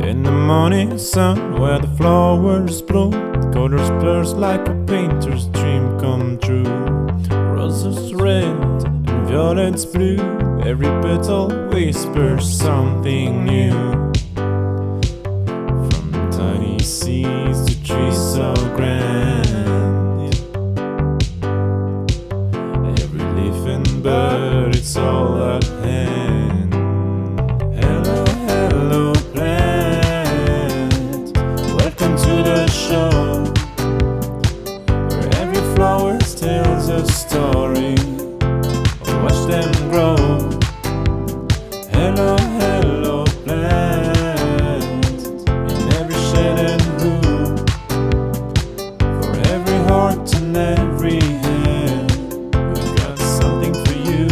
In the morning sun where the flowers bloom, colors burst like a painter's dream come true. Roses red and violets blue, every petal whispers something new. From tiny seeds to trees so grand, every leaf and bird, it's all at hand. Hello, hello plant, welcome to the show, where every flower tells a story. Watch them grow. Hello, hello plant, in every shade and hue, for every heart and every hand, we've got something for you.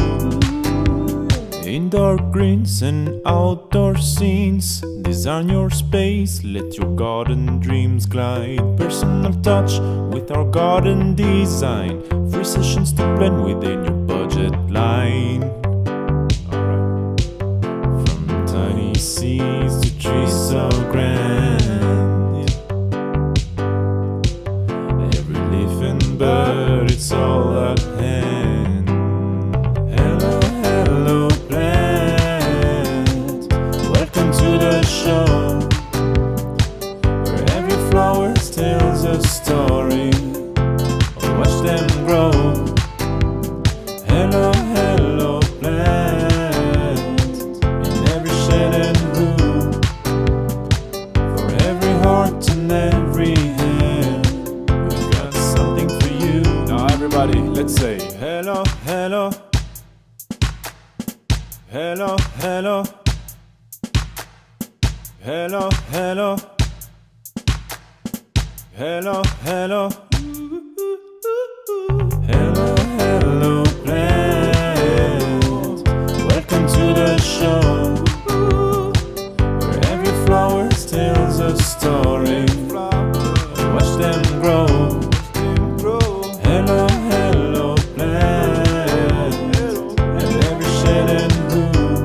Indoor greens and outdoor scenes, design your space, let your garden dreams glide. Personal touch with our garden design, free sessions to blend within your budget line. Alright. From tiny seeds to trees so grand, every leaf and bird, it's all at hand. Hello, hello plant, welcome to the show, where every flower tells a story. Watch them grow. Hello, hello plant, in every shade and hue, for every heart and every hand, we've got something for you. Now everybody, let's say hello, hello, hello, hello, hello, hello, hello, hello. Hello, hello plant, welcome to the show, where every flower tells a story. Watch them grow. Hello, hello plant, in every shade and hue,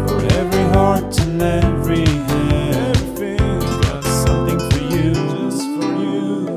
for every heart and every hand, we've got something for you, just for you.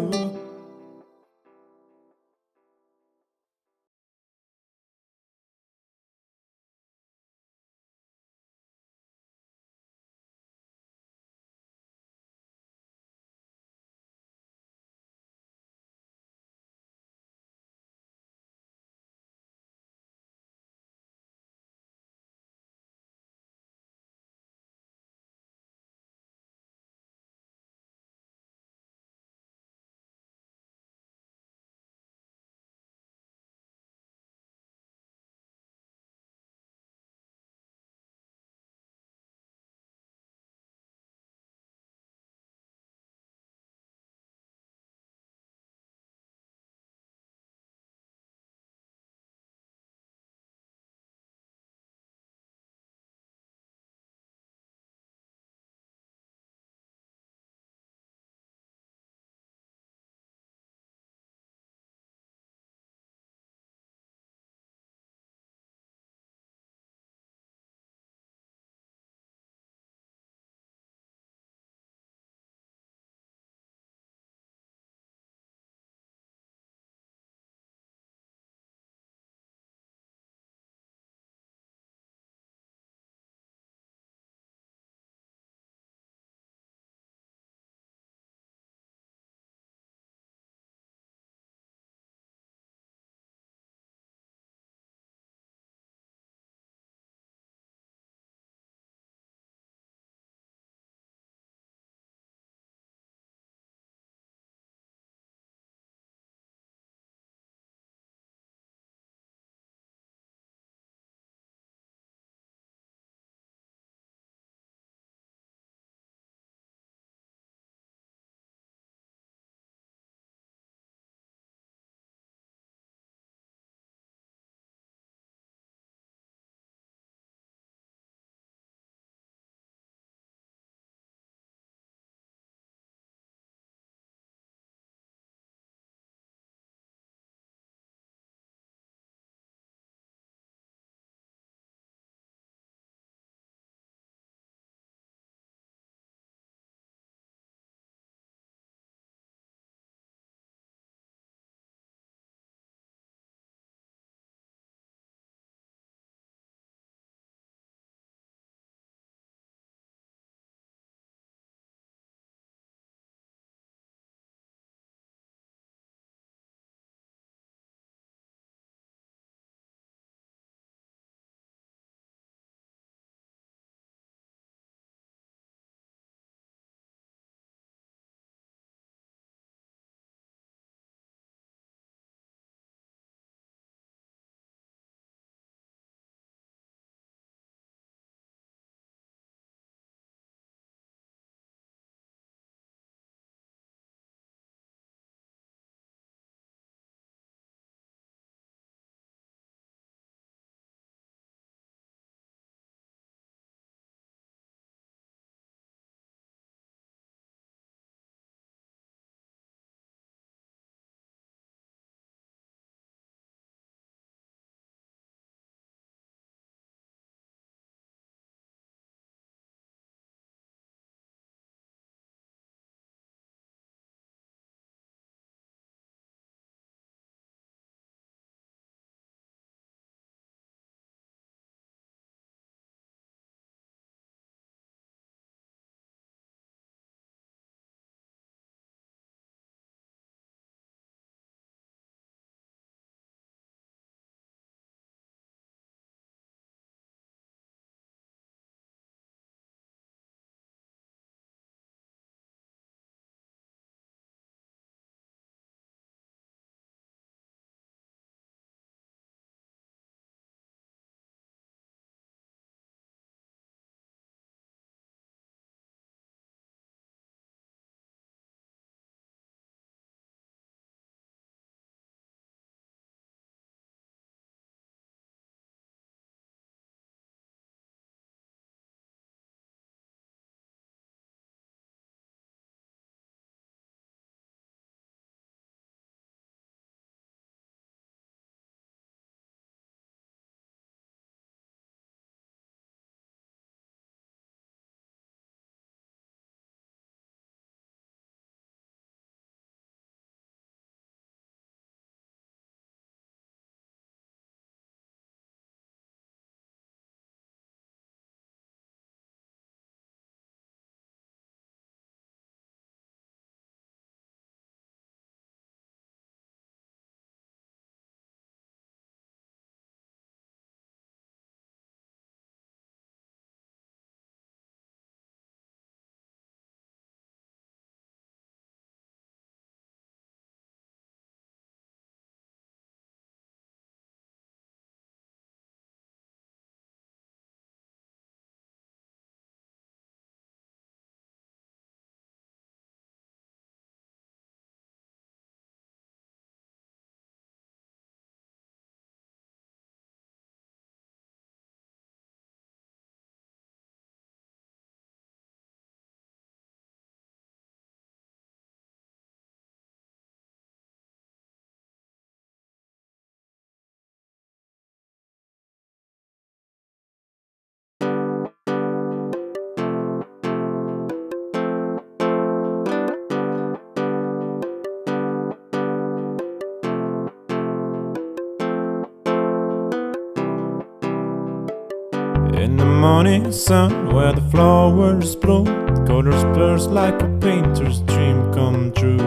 In the morning sun where the flowers bloom, colors burst like a painter's dream come true.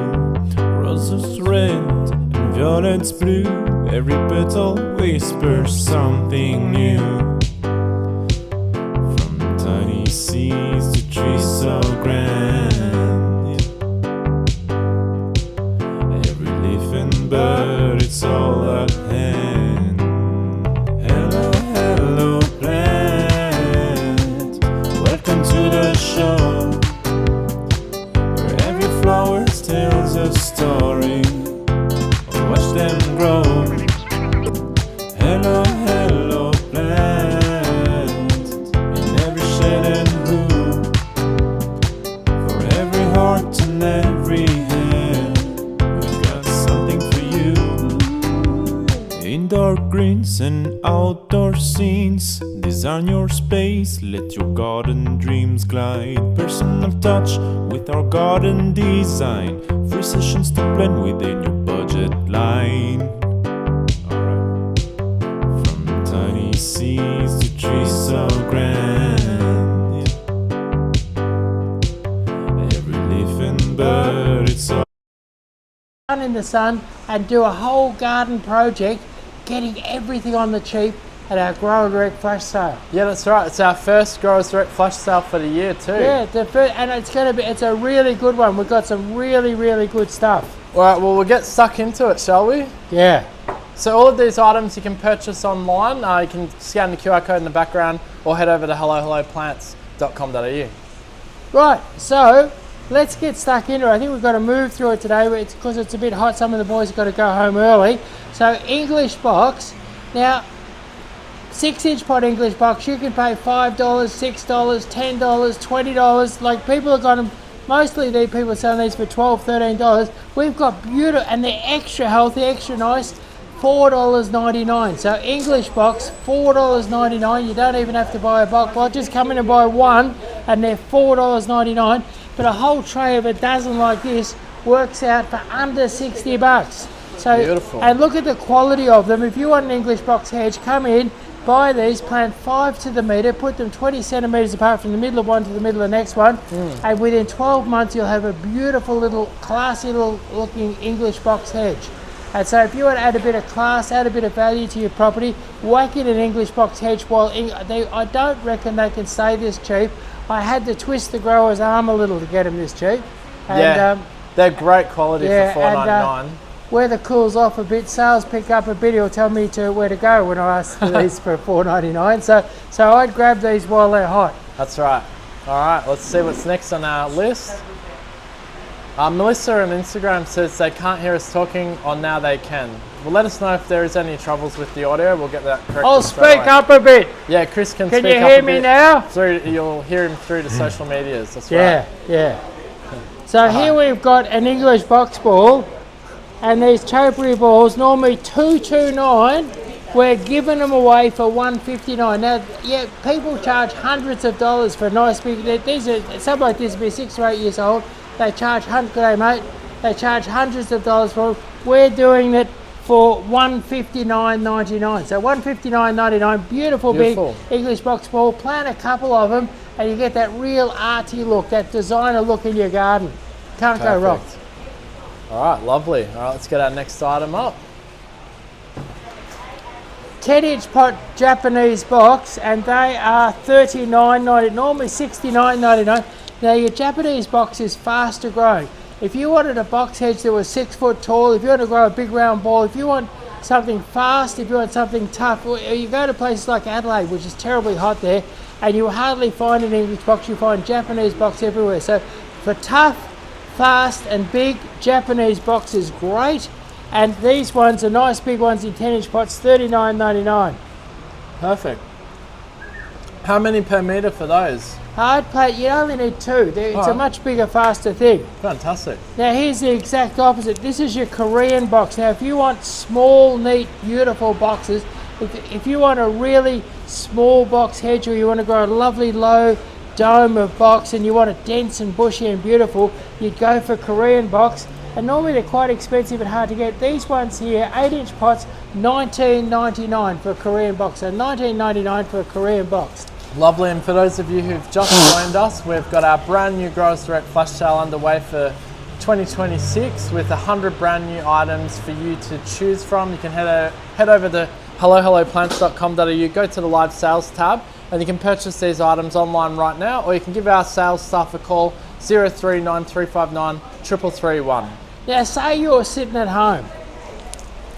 Roses red and violets blue, every petal whispers something new. From tiny seeds to trees so grand, every leaf and bird, it's all at hand. Hello, hello plant, welcome to the show, where every flower tells a story. Watch them grow. Hello, hello plant, in every shade and hue, for every heart and every hand, we've got something for you. Indoor greens and outdoor scenes, design your space, let your garden dreams glide. Personal touch with our garden design, free sessions to blend within your budget line. Alright. From tiny seeds to trees so grand, every leaf and bird, it's all In the sun and do a whole garden project, getting everything on the cheap at our Grower Direct flash sale. Yeah, that's right. It's our first Growers Direct flash sale for the year too. Yeah, and it's a really good one. We've got some really good stuff. All right, well, we'll get stuck into it, shall we? Yeah. So all of these items you can purchase online. You can scan the QR code in the background or head over to helloplants.com.au. Right, so let's get stuck into it. I think we've got to move through it today because it's a bit hot. Some of the boys have got to go home early. So English box. Now, 6-inch pot English box, you can pay $5, $6, $10, $20. Like people have got them, mostly these people are selling these for $12, $13. We've got beautiful, and they're extra healthy, extra nice, $4.99. So English box, $4.99. You don't even have to buy a box. Well, just come in and buy one, and they're $4.99. But a whole tray of a dozen like this works out for under 60 bucks. So, beautiful. And look at the quality of them. If you want an English box hedge, come in, buy these, plant 5 to the metre, put them 20 centimetres apart from the middle of one to the middle of the next one, and within 12 months you'll have a beautiful little, classy little looking English box hedge. And so if you want to add a bit of class, add a bit of value to your property, whack in an English box hedge. While I don't reckon they can stay this cheap. I had to twist the grower's arm a little to get them this cheap. And, yeah, they're great quality for $4.99. Weather cools off a bit, sales pick up a bit, he'll tell me where to go when I ask for these for $4.99. So I'd grab these while they're hot. That's right. All right, let's see what's next on our list. Melissa on Instagram says they can't hear us talking, or now they can. Well, let us know if there is any troubles with the audio. We'll get that corrected. I'll speak up a bit. Yeah, Chris can speak up a bit. Can you hear me now? You'll hear him through the social medias. That's right. Yeah. So here we've got an English box ball, and these topiary balls, normally $229. We're giving them away for $159. Now, yeah, people charge hundreds of dollars for a nice big. These are something like this, be 6 or 8 years old. They charge They charge hundreds of dollars for them. We're doing it for $159.99. So $159.99. Beautiful big English box ball. Plant a couple of them, and you get that real arty look, that designer look in your garden. Can't go wrong. All right, lovely. All right, let's get our next item up. 10-inch pot Japanese box, and they are $39.90, normally $69.99. Now your Japanese box is faster growing. If you wanted a box hedge that was 6 foot tall, if you want to grow a big round ball, if you want something fast, if you want something tough, you go to places like Adelaide, which is terribly hot there, and you hardly find an English box, you find Japanese box everywhere. So for tough, fast and big, Japanese box is great. And these ones are nice big ones in 10-inch pots, $39.99. Perfect. How many per metre for those? Hard plate, you only need 2. It's a much bigger, faster thing. Fantastic. Now here's the exact opposite. This is your Korean box. Now if you want small, neat, beautiful boxes, if you want a really small box hedge, or you want to grow a lovely low dome of box and you want it dense and bushy and beautiful, you'd go for Korean box. And normally they're quite expensive and hard to get. These ones here, 8-inch pots, $19.99 for a Korean box. So $19.99 for a Korean box. Lovely, and for those of you who've just joined us, we've got our brand new Growers Direct flash sale underway for 2026 with 100 brand new items for you to choose from. You can head over to hellohelloplants.com.au, go to the live sales tab, and you can purchase these items online right now, or you can give our sales staff a call, 039359 3331. Now, say you're sitting at home,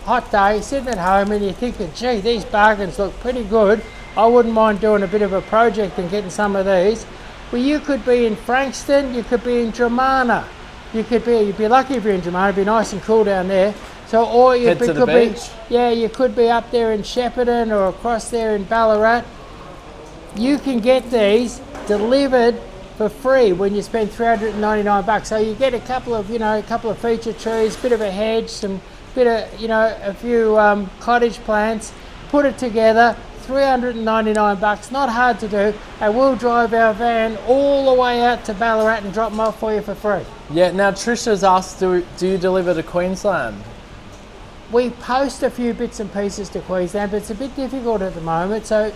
hot day, sitting at home, and you're thinking, gee, these bargains look pretty good. I wouldn't mind doing a bit of a project and getting some of these. Well, you could be in Frankston, you could be in Dramana. You'd be lucky if you're in Dramana, it'd be nice and cool down there. So, or you Head to the beach. You could be up there in Shepparton or across there in Ballarat. You can get these delivered for free when you spend $399. So you get a couple of feature trees, bit of a hedge, a few cottage plants, put it together, $399, not hard to do, and we'll drive our van all the way out to Ballarat and drop them off for you for free. Yeah, now Trisha's asked, do you deliver to Queensland? We post a few bits and pieces to Queensland, but it's a bit difficult at the moment, so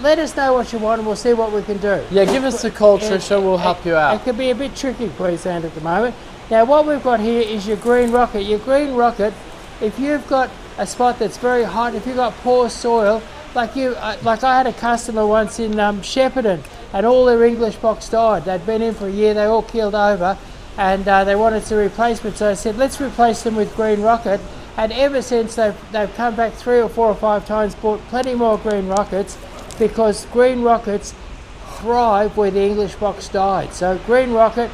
let us know what you want and we'll see what we can do. Yeah, give us a call, Trisha, we'll help you out. It can be a bit tricky, Queensland, at the moment. Now, what we've got here is your green rocket. Your green rocket, if you've got a spot that's very hot, if you've got poor soil, like I had a customer once in Shepparton, and all their English box died. They'd been in for a year, they all keeled over, and they wanted some replacement. So I said, let's replace them with green rocket. And ever since, they've come back 3 or 4 or 5 times, bought plenty more green rockets, because green rockets thrive where the English box died. So green rocket,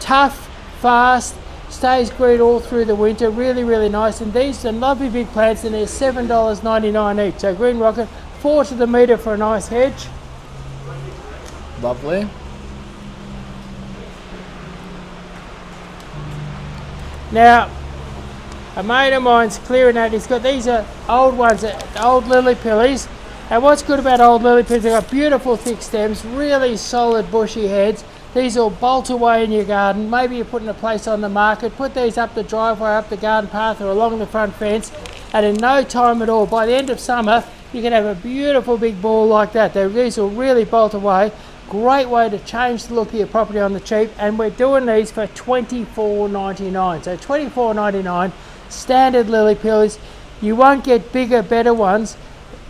tough, fast, stays green all through the winter, really, really nice. And these are lovely big plants, and they're $7.99 each. So green rocket, 4 to the metre for a nice hedge. Lovely. Now, a mate of mine's clearing out, he's got these old ones, old lily pillies. And what's good about old lily pillies, they've got beautiful thick stems, really solid bushy heads. These will bolt away in your garden. Maybe you're putting a place on the market, put these up the driveway, up the garden path, or along the front fence, and in no time at all, by the end of summer, you can have a beautiful big ball like that. These will really bolt away. Great way to change the look of your property on the cheap, and we're doing these for $24.99. So $24.99, standard lily pillies. You won't get bigger, better ones.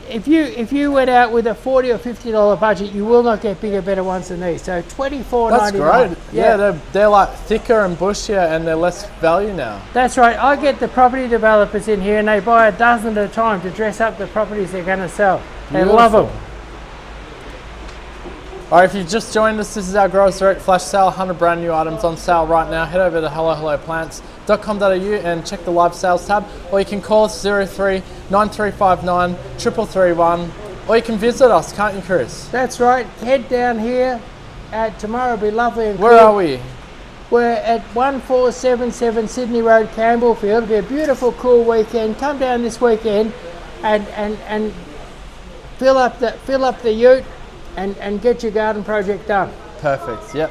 If you went out with a $40 or $50 budget, you will not get bigger, better ones than these. So $24.99. That's great. Yeah, they're like thicker and bushier, and they're less value now. That's right. I get the property developers in here, and they buy a dozen at a time to dress up the properties they're going to sell. They love them. All right, if you've just joined us, this is our Growers Direct flash sale. 100 brand new items on sale right now. Head over to hellohelloplants.com.au and check the live sales tab, or you can call us 039359 3331, or you can visit us, can't you, Chris? That's right. Head down here. Tomorrow will be lovely and cool. Where are we? We're at 1477 Sydney Road, Campbellfield. It'll be a beautiful, cool weekend. Come down this weekend and fill up the ute. And get your garden project done. Perfect, yep.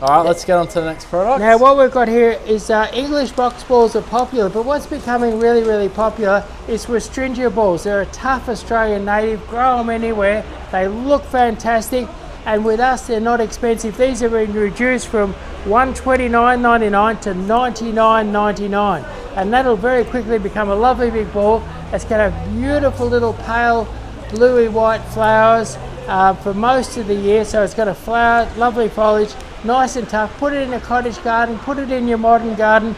All right, let's get on to the next product. Now, what we've got here is English box balls are popular, but what's becoming really, really popular is Westringia balls. They're a tough Australian native, grow them anywhere. They look fantastic, and with us, they're not expensive. These have been reduced from $129.99 to $99.99, and that'll very quickly become a lovely big ball. It's going to have beautiful little pale bluey white flowers for most of the year, so it's got a flower, lovely foliage, nice and tough. Put it in a cottage garden, put it in your modern garden,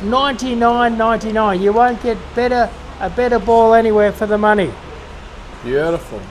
$99.99. You won't get a better ball anywhere for the money. Beautiful.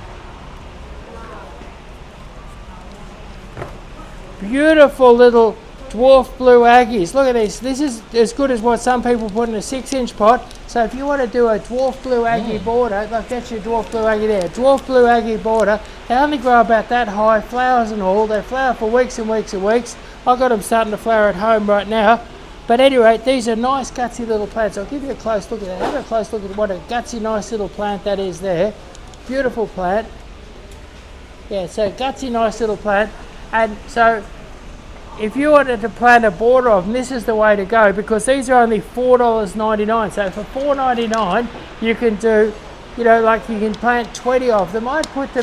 Beautiful little dwarf blue Aggies. Look at this. This is as good as what some people put in a 6-inch pot. So if you want to do a dwarf blue Aggie border, like that's your dwarf blue Aggie there, dwarf blue Aggie border, they only grow about that high, flowers and all. They flower for weeks and weeks and weeks. I've got them starting to flower at home right now. But anyway, these are nice gutsy little plants. I'll give you a close look at that. Have a close look at what a gutsy nice little plant that is there. Beautiful plant. Yeah, so gutsy nice little plant. And so if you wanted to plant a border of them, this is the way to go, because these are only $4.99. So for $4.99, you can do you know, like you can plant 20 of them. I'd plant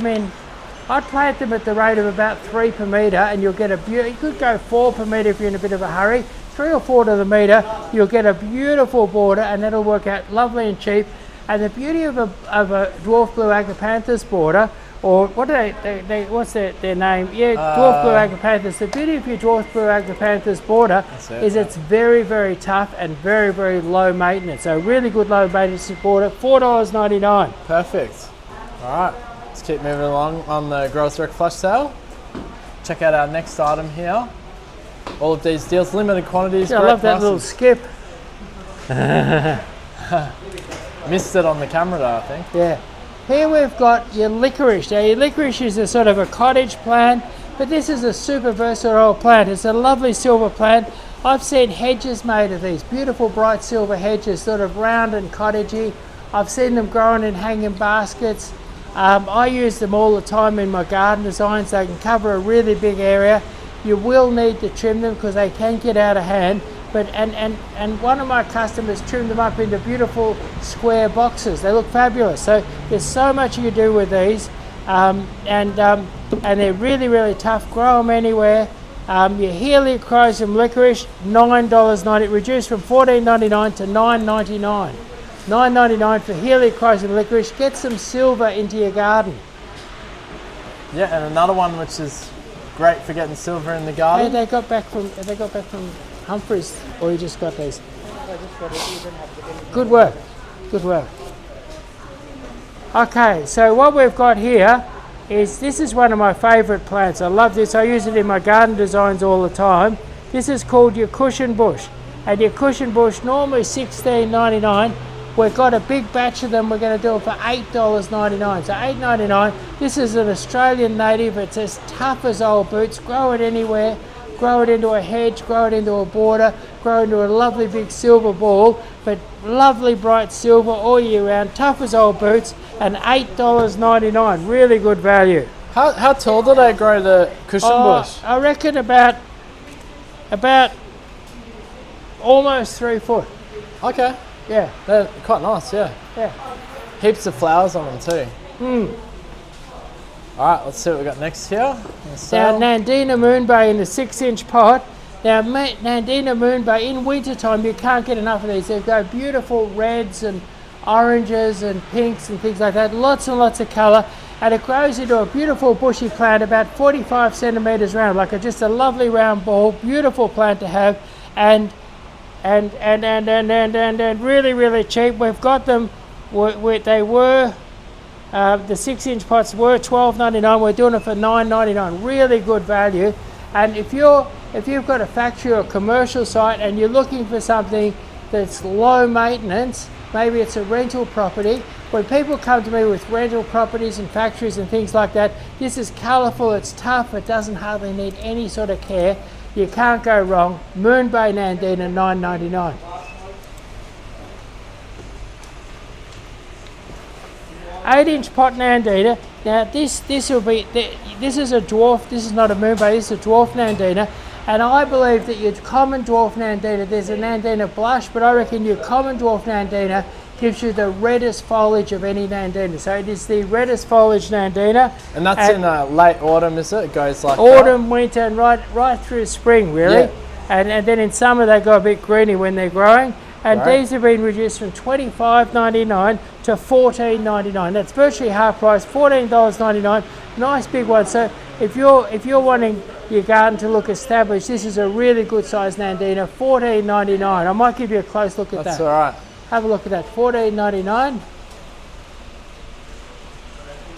them at the rate of about 3 per metre, and you'll get you could go 4 per metre if you're in a bit of a hurry. 3 or 4 to the metre, you'll get a beautiful border, and that'll work out lovely and cheap. And the beauty of a dwarf blue Agapanthus border, or what do what's their name? Yeah, dwarf blue Agapanthus. The beauty of your dwarf blue Agapanthus border is it's very, very tough and very, very low maintenance. So really good low maintenance border, $4.99. Perfect. All right, let's keep moving along on the Growers Direct Flash Sale. Check out our next item here. All of these deals, limited quantities. Yeah, I love that little skip. Missed it on the camera though, I think. Yeah. Here we've got your licorice. Now your licorice is a sort of a cottage plant, but this is a super versatile plant. It's a lovely silver plant. I've seen hedges made of these, beautiful bright silver hedges, sort of round and cottagey. I've seen them growing in hanging baskets. I use them all the time in my garden designs. They can cover a really big area. You will need to trim them because they can get out of hand. But and one of my customers trimmed them up into beautiful square boxes. They look fabulous. So there's so much you can do with these, and they're really, really tough. Grow them anywhere. Your Helichrysum Licorice, $9.90, reduced from $14.99 to $9.99. $9.99 for Helichrysum Licorice. Get some silver into your garden. Yeah, and another one which is great for getting silver in the garden. Hey, they got back from Humphreys, or you just got these? Good work, good work. Okay, so what we've got here is, this is one of my favourite plants. I love this, I use it in my garden designs all the time. This is called your cushion bush. And your cushion bush, normally $16.99. We've got a big batch of them, we're going to do it for $8.99. So $8.99, this is an Australian native, it's as tough as old boots, grow it anywhere. Grow it into a hedge, grow it into a border, grow into a lovely big silver ball, but lovely bright silver all year round, tough as old boots, and $8.99, really good value. How tall do they grow the cushion bush? I reckon about almost 3 foot. Okay. Yeah. They're quite nice, yeah. Yeah. Heaps of flowers on them too. Hmm. Alright, let's see what we got next here. Now Nandina Moon Bay in the 6-inch pot. Now Nandina Moon Bay, in wintertime you can't get enough of these. They've got beautiful reds and oranges and pinks and things like that. Lots and lots of colour. And it grows into a beautiful bushy plant about 45 centimetres round, like just a lovely round ball. Beautiful plant to have. And really, really cheap. We've got them, they were, the 6-inch pots were $12.99. We're doing it for $9.99. Really good value. And if you've got a factory or a commercial site and you're looking for something that's low maintenance, maybe it's a rental property. When people come to me with rental properties and factories and things like that, this is colourful, it's tough, it doesn't hardly need any sort of care. You can't go wrong. Moon Bay Nandina, $9.99. Eight-inch pot Nandina. Now this is a dwarf. This is not a Moon Bay. This is a dwarf Nandina, and I believe that your common dwarf Nandina. There's a Nandina blush, but I reckon your common dwarf Nandina gives you the reddest foliage of any Nandina. So it is the reddest foliage Nandina. And that's in late autumn, is it? It goes like autumn, winter, and right through spring, really. Yeah. And then in summer they go a bit greeny when they're growing. And these have been reduced from $25.99 to $14.99. That's virtually half price, $14.99. Nice big one. So if you're wanting your garden to look established, this is a really good size Nandina, $14.99. I might give you a close look at that. That's all right. Have a look at that, $14.99.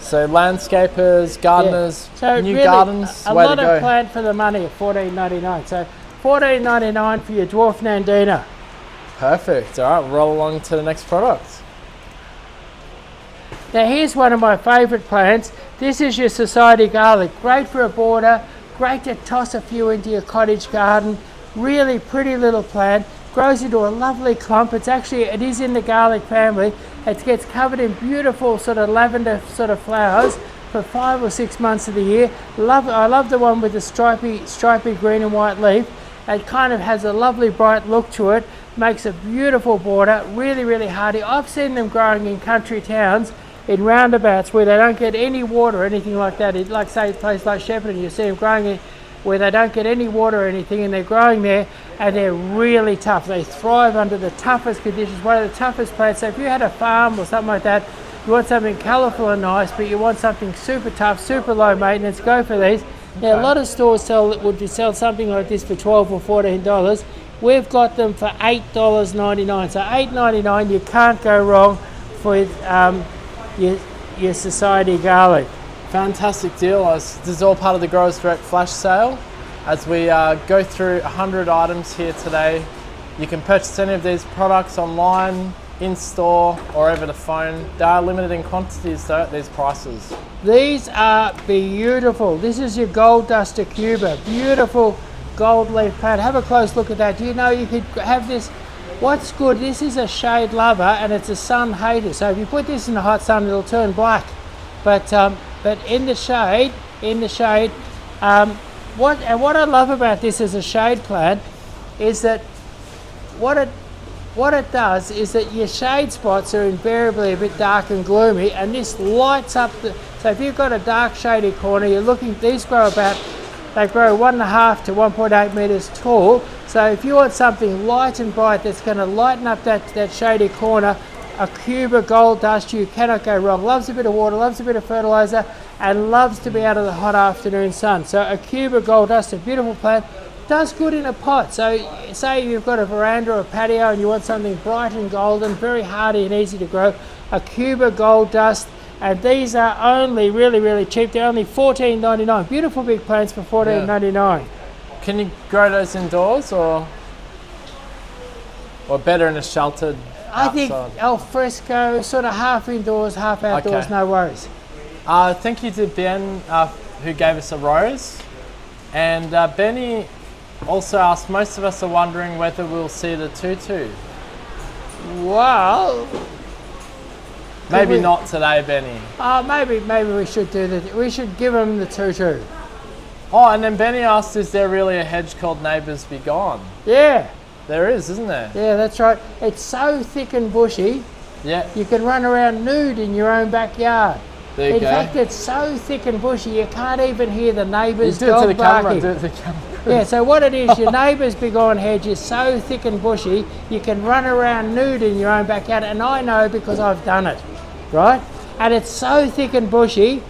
So landscapers, gardeners, so new really, gardens, a lot of plant for the money at $14.99. So $14.99 for your dwarf Nandina. Perfect. All right, roll along to the next product. Now here's one of my favourite plants. This is your society garlic. Great for a border, great to toss a few into your cottage garden. Really pretty little plant. Grows into a lovely clump. It is in the garlic family. It gets covered in beautiful sort of lavender sort of flowers for 5 or 6 months of the year. I love the one with the stripy green and white leaf. It kind of has a lovely bright look to it. Makes a beautiful border, really, really hardy. I've seen them growing in country towns in roundabouts where they don't get any water or anything like that. It, like say a place like Shepparton, you see them growing it where they don't get any water or anything, and they're growing there, and they're really tough. They thrive under the toughest conditions, one of the toughest plants. So if you had a farm or something like that, you want something colourful and nice, but you want something super tough, super low maintenance, go for these. Now, a lot of stores would sell something like this for $12 or $14. We've got them for $8.99. So $8.99, you can't go wrong with your Society garlic. Fantastic deal. This is all part of the Growers Direct flash sale. As we go through 100 items here today, you can purchase any of these products online, in store, or over the phone. They are limited in quantities though at these prices. These are beautiful. This is your gold dust Aucuba. Beautiful gold leaf plant. Have a close look at that. Do you know you could have this? What's good, this is a shade lover and it's a sun hater. So if you put this in the hot sun, it'll turn black. But in the shade, what I love about this as a shade plant is that what it does is that your shade spots are invariably a bit dark and gloomy, and this lights up so if you've got a dark shady corner, these grow they grow 1.5 to 1.8 meters tall. So if you want something light and bright that's going to lighten up that shady corner, Aucuba gold dust, you cannot go wrong. Loves a bit of water, loves a bit of fertilizer, and loves to be out of the hot afternoon sun. So Aucuba gold dust, a beautiful plant, does good in a pot. So say you've got a veranda or a patio and you want something bright and golden, very hardy and easy to grow, Aucuba gold dust. And these are only really cheap. They're only $14.99. Beautiful big plants for $14.99. Can you grow those indoors or better in a sheltered I outside? think al fresco, sort of half indoors, half outdoors, Okay. no worries. Thank you to Ben who gave us a rose. And Benny also asked, most of us are wondering whether we'll see the tutu. Well, Maybe not today, Benny. maybe we should do that. We should give them the tutu. Oh, and then Benny asked, is there really a hedge called Neighbours Be Gone? Yeah, There is, isn't there? yeah, that's right. It's so thick and bushy, Yeah, you can run around nude in your own backyard. there you In go. fact, it's so thick and bushy, you can't even hear the You neighbour's do it to dog the camera, barking. do it to the camera. Yeah, so what it is, your neighbour's big iron hedge is so thick and bushy, you can run around nude in your own backyard, and I know because I've done it, right? And it's so thick and bushy,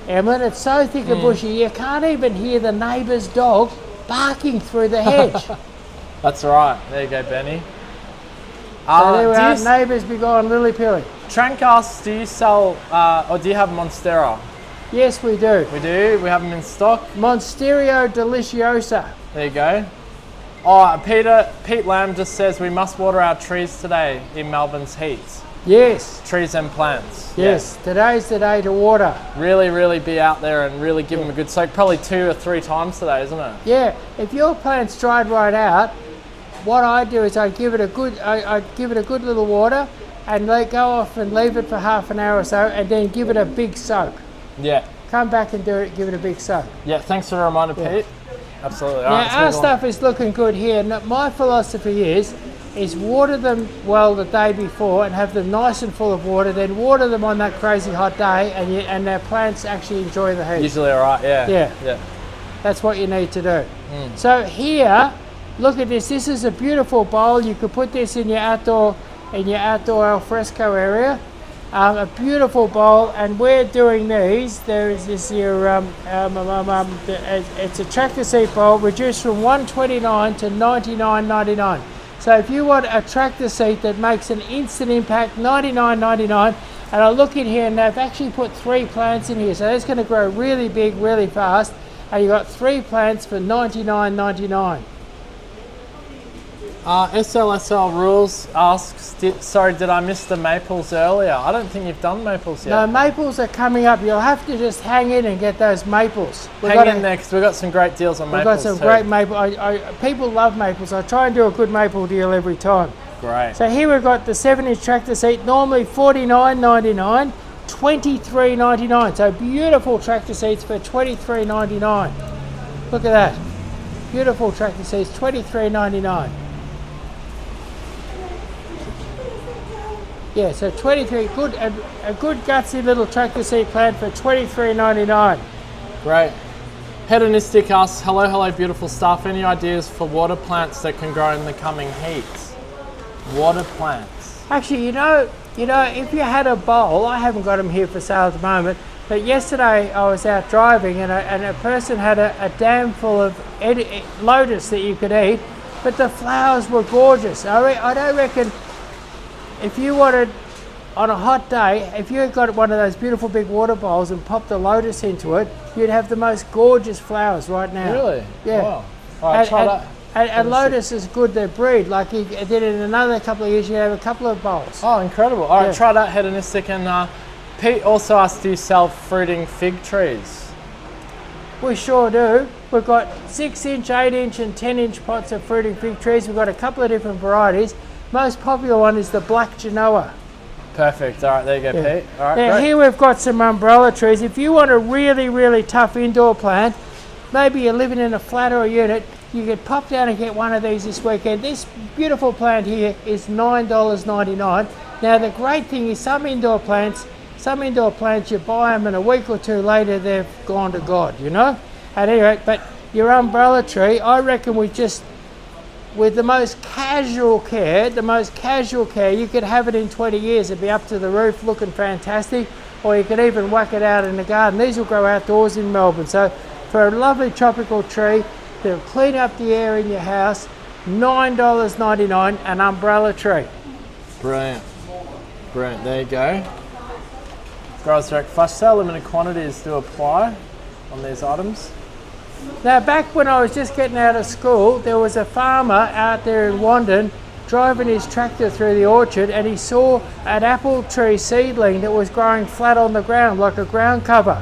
Emlyn, it's so thick and bushy, you can't even hear the neighbour's dog barking through the hedge. That's right. There you go, Benny. So there we do are, you, neighbours big iron lily pilly. Trank asks, do you sell, or do you have Monstera? Yes, we do. We do. We have them in stock. Monsterio deliciosa. There you go. Oh, Pete Lamb just says we must water our trees today in Melbourne's heat. Yes, Trees and plants. yes, today's the day to water. Really be out there and really give them a good soak. Probably 2 or 3 times today, isn't it? Yeah, if your plant's dried right out, what I do is I give it a good little water, and let go off and leave it for half an hour or so, and then give it a big soak. Yeah. Come back and do it. Give it a big soak. Yeah. Thanks for the reminder, Pete. Absolutely. All Now right, our let's move on. stuff is looking good here. Now, my philosophy is water them well the day before and have them nice and full of water. Then water them on that crazy hot day, and their plants actually enjoy the heat. Usually, all right. Yeah. Yeah. That's what you need to do. So here, look at this. This is a beautiful bowl. You could put this in your outdoor al fresco area. A beautiful bowl, and we're doing these. There is this here. It's a tractor seat bowl reduced from $129 to $99.99. So if you want a tractor seat that makes an instant impact, $99.99. And I look in here, and they've actually put 3 plants in here, so that's going to grow really big, really fast. And you got 3 plants for $99.99. SLSL Rules asks, sorry, did I miss the maples earlier? I don't think you've done maples yet. No, maples are coming up. You'll have to just hang in and get those maples. Hang in next. We've got some great deals on We've maples got some too. great maple. People love maples. I try and do a good maple deal every time. Great. So here we've got the 7-inch tractor seat, normally $49.99, $23.99. So beautiful tractor seats for $23.99. Look at that. Beautiful tractor seats, $23.99. Yeah, so 23, good, a good gutsy little tractor seed plant for $23.99. Great. Hedonistic asks, hello beautiful stuff. Any ideas for water plants that can grow in the coming heats? Water plants. Actually, you know, if you had a bowl, I haven't got them here for sale at the moment, but yesterday I was out driving and a person had a dam full of lotus that you could eat, but the flowers were gorgeous. I don't reckon, if you wanted, on a hot day, if you got one of those beautiful big water bowls and popped a lotus into it, you'd have the most gorgeous flowers right now. Really? Yeah. Wow. All right, try that. And lotus is good, they breed. Like you did in another couple of years, you have a couple of bowls. Oh, incredible. All right, try that, hedonistic. And Pete also asked, do you sell fruiting fig trees? We sure do. We've got 6-inch, 8-inch and 10-inch pots of fruiting fig trees. We've got a couple of different varieties. Most popular one is the black Genoa. Perfect. All right, there you go, Pete. All right, now great. here we've got some umbrella trees. If you want a really, really tough indoor plant, maybe you're living in a flat or a unit, you could pop down and get one of these this weekend. This beautiful plant here is $9.99. Now the great thing is some indoor plants you buy them and a week or two later they've gone to God, you know? At any rate, but your umbrella tree, I reckon with the most casual care, you could have it in 20 years. It'd be up to the roof looking fantastic, or you could even whack it out in the garden. These will grow outdoors in Melbourne. So for a lovely tropical tree, they'll clean up the air in your house, $9.99 an umbrella tree. Brilliant. Brilliant, there you go. Growers direct flash sale, limited quantities do apply on these items. Now back when I was just getting out of school, there was a farmer out there in Wandin driving his tractor through the orchard and he saw an apple tree seedling that was growing flat on the ground like a ground cover.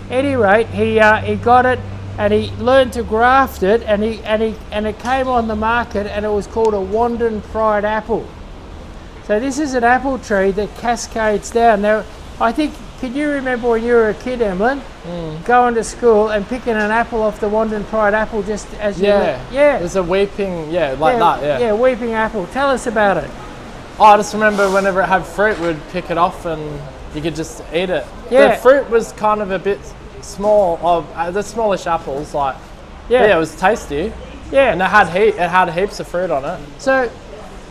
At any rate, he got it and he learned to graft it and it came on the market and it was called a Wandin Pride apple. So this is an apple tree that cascades down. Now I think, can you remember when you were a kid, Emlyn, going to school and picking an apple off the Wandin Pride apple just as you went? Yeah. There's a weeping, that, yeah. Yeah, weeping apple. Tell us about it. Oh, I just remember whenever it had fruit, we'd pick it off and you could just eat it. Yeah. The fruit was kind of a bit small, the smallish apples, like, it was tasty. Yeah. And it had heaps of fruit on it. So,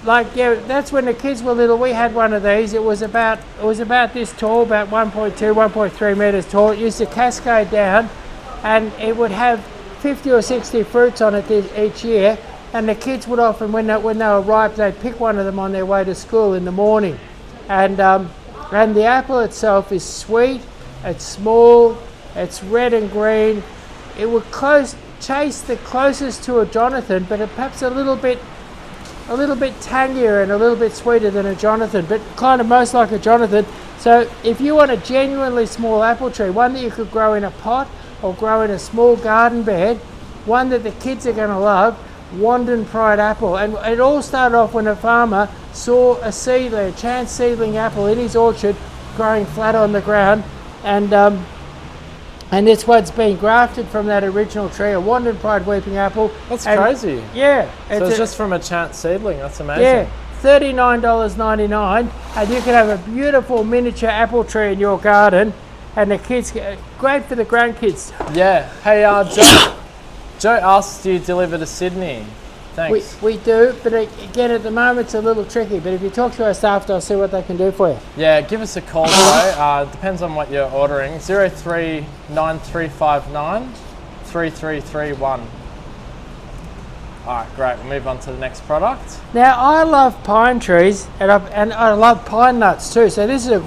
that's when the kids were little. We had one of these. It was about this tall, about 1.2, 1.3 meters tall. It used to cascade down, and it would have 50 or 60 fruits on it each year. And the kids would often, when they were ripe, they'd pick one of them on their way to school in the morning. And the apple itself is sweet. It's small. It's red and green. It would chase the closest to a Jonathan, but perhaps a little bit tangier and a little bit sweeter than a Jonathan, but kind of most like a Jonathan. So if you want a genuinely small apple tree, one that you could grow in a pot or grow in a small garden bed, one that the kids are going to love, Wandin Pride apple. And it all started off when a farmer saw a chance seedling apple in his orchard growing flat on the ground, and this one's been grafted from that original tree, a Wandin Pride weeping apple. That's crazy. Yeah. So it's just from a chance seedling. That's amazing. Yeah, $39.99, and you can have a beautiful miniature apple tree in your garden, and the kids, great for the grandkids. Yeah. Hey, Joe asks, do you deliver to Sydney? Thanks. We do, but again, at the moment it's a little tricky, but if you talk to our staff, they'll see what they can do for you. Yeah, give us a call, Joe. Depends on what you're ordering. 039359 3331. All right, great. We'll move on to the next product. Now, I love pine trees, and I love pine nuts too. So this is a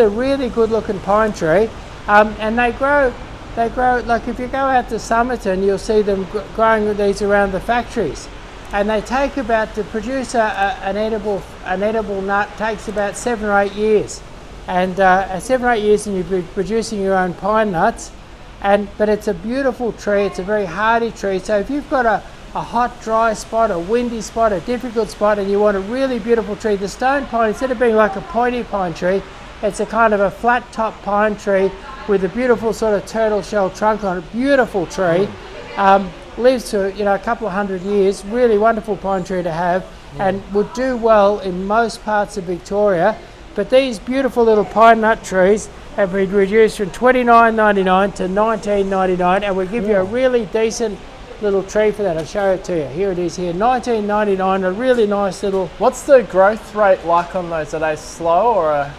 really good looking pine tree, and they grow. Like if you go out to Somerton, you'll see them growing these around the factories, and they take about, to produce an edible nut takes about 7 or 8 years, and 7 or 8 years, and you'll be producing your own pine nuts. But it's a beautiful tree. It's a very hardy tree. So if you've got a hot, dry spot, a windy spot, a difficult spot, and you want a really beautiful tree, the stone pine, instead of being like a pointy pine tree, it's a kind of a flat top pine tree with a beautiful sort of turtle shell trunk on it. Beautiful tree. Lives to a couple of 100 years. Really wonderful pine tree to have. and would do well in most parts of Victoria. But these beautiful little pine nut trees have been reduced from $29.99 to $19.99, and we give you a really decent little tree for that. I'll show it to you. Here it is here, $19.99, a really nice little... What's the growth rate like on those? Are they slow or a...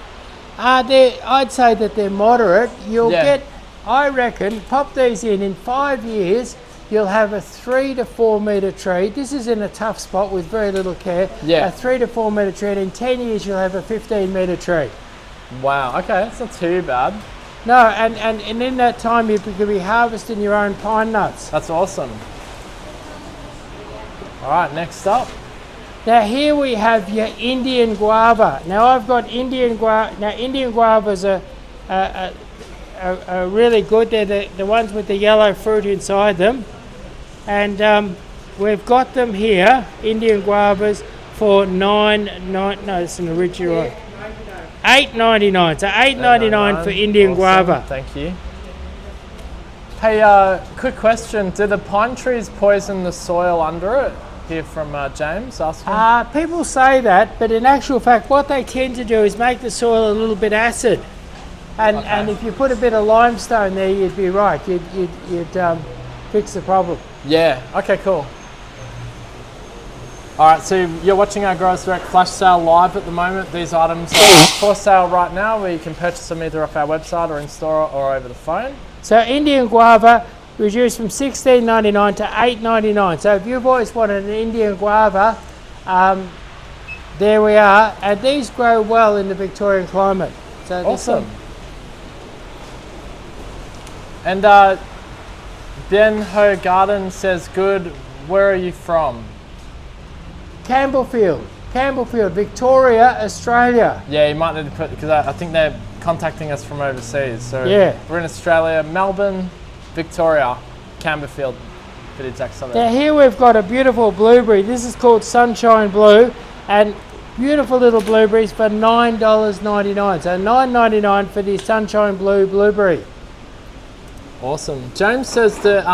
I'd say that they're moderate. You'll Yeah. get, I reckon, pop these in 5 years, you'll have a 3 to 4 metre tree. This is in a tough spot with very little care. Yeah. A 3 to 4 metre tree, and in 10 years you'll have a 15 metre tree. Wow, okay, that's not too bad. No, and in that time you could be harvesting your own pine nuts. That's awesome. All right, next up. Now here we have your Indian guava. Now I've got Indian guava. Now Indian guavas are really good. They're the ones with the yellow fruit inside them. And we've got them here, Indian guavas, for it's an original one. $8.99. So $8.99 for Indian Awesome, guava. Thank you. Hey, quick question. Do the pine trees poison the soil under it? Here from James asking. People say that, but in actual fact, what they tend to do is make the soil a little bit acid. And if you put a bit of limestone there, you'd be right. You'd fix the problem. Yeah, okay, cool. All right, so you're watching our Growers Direct flash sale live at the moment. These items are for sale right now, where you can purchase them either off our website or in store or over the phone. So Indian guava reduced from $16.99 to $8.99. So if you've always wanted an Indian guava, there we are. And these grow well in the Victorian climate. So Awesome. And Ben Ho Garden says, good, where are you from? Campbellfield, Victoria, Australia. Yeah, you might need to put, because I think they're contacting us from overseas. So yeah, we're in Australia, Melbourne, Victoria, Campbellfield, for the exact suburb. Now here we've got a beautiful blueberry. This is called Sunshine Blue, and beautiful little blueberries for $9.99. So $9.99 for the Sunshine Blue blueberry. Awesome. James says that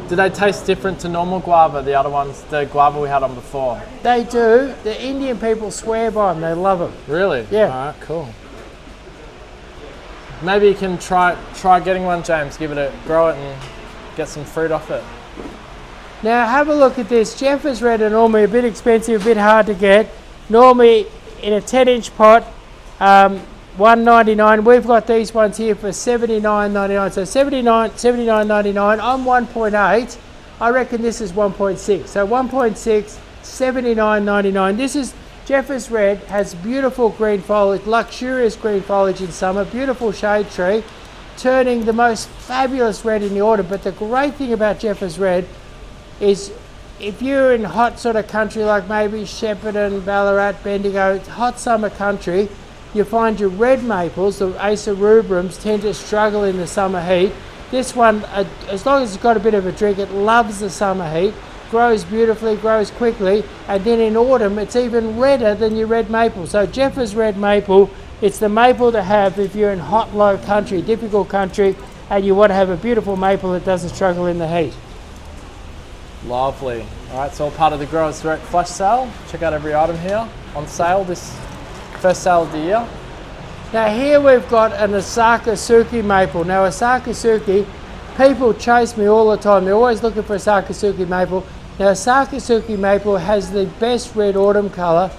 do they taste different to normal guava, the other ones, the guava we had on before? They do. The Indian people swear by them. They love them. Really? Yeah. All right, cool. Maybe you can try getting one, James. Grow it and get some fruit off it. Now have a look at this. Jeffers Red are normally a bit expensive, a bit hard to get. Normally in a 10-inch pot, $1.99. We've got these ones here for $79.99. So $79.99. I'm 1.8. I reckon this is 1.6. So 1.6, $79.99. This is Jeffers Red, has beautiful green foliage, luxurious green foliage in summer, beautiful shade tree, turning the most fabulous red in the autumn. But the great thing about Jeffers Red is if you're in hot sort of country like maybe Shepparton, Ballarat, Bendigo, hot summer country, you find your red maples, the Acer rubrums, tend to struggle in the summer heat. This one, as long as it's got a bit of a drink, it loves the summer heat, grows beautifully, grows quickly, and then in autumn it's even redder than your red maple. So Jeffers Red Maple, it's the maple to have if you're in hot, low country, difficult country, and you want to have a beautiful maple that doesn't struggle in the heat. Lovely. All right, it's all part of the Growers Direct flash sale. Check out every item here on sale this first sale of the year. Now here we've got an Osaka Suki maple. Now Osaka Suki, people chase me all the time. They're always looking for Osaka Suki maple. Now Osaka Suki maple has the best red autumn colour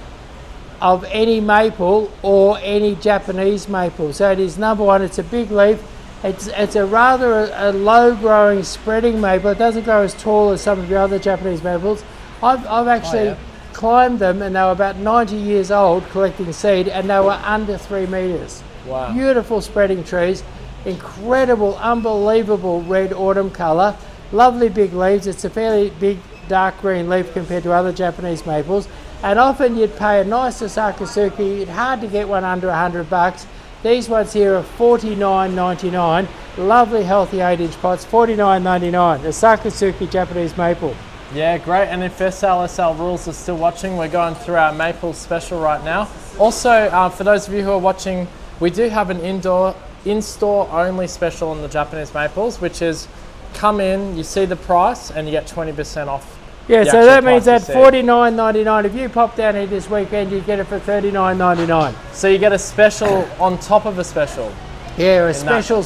of any maple or any Japanese maple. So it is number one. It's a big leaf. It's a rather a low growing spreading maple. It doesn't grow as tall as some of your other Japanese maples. I've actually climbed them, and they were about 90 years old collecting seed, and they were under 3 meters. Wow. Beautiful spreading trees, incredible, unbelievable red autumn color, lovely big leaves. It's a fairly big dark green leaf compared to other Japanese maples, and often you'd pay a nice Osaka Suki. It's hard to get one under $100. These ones here are $49.99. Lovely healthy 8-inch pots, $49.99. Osaka Suki Japanese maple. Yeah, great. And if SLSL Rules are still watching, we're going through our maple special right now. Also, for those of you who are watching, we do have an in-store only special on the Japanese maples, which is come in, you see the price, and you get 20% off Yeah, the so actual that means price that you see. $49.99. If you pop down here this weekend, you get it for $39.99. So you get a special on top of a special. Yeah, a special.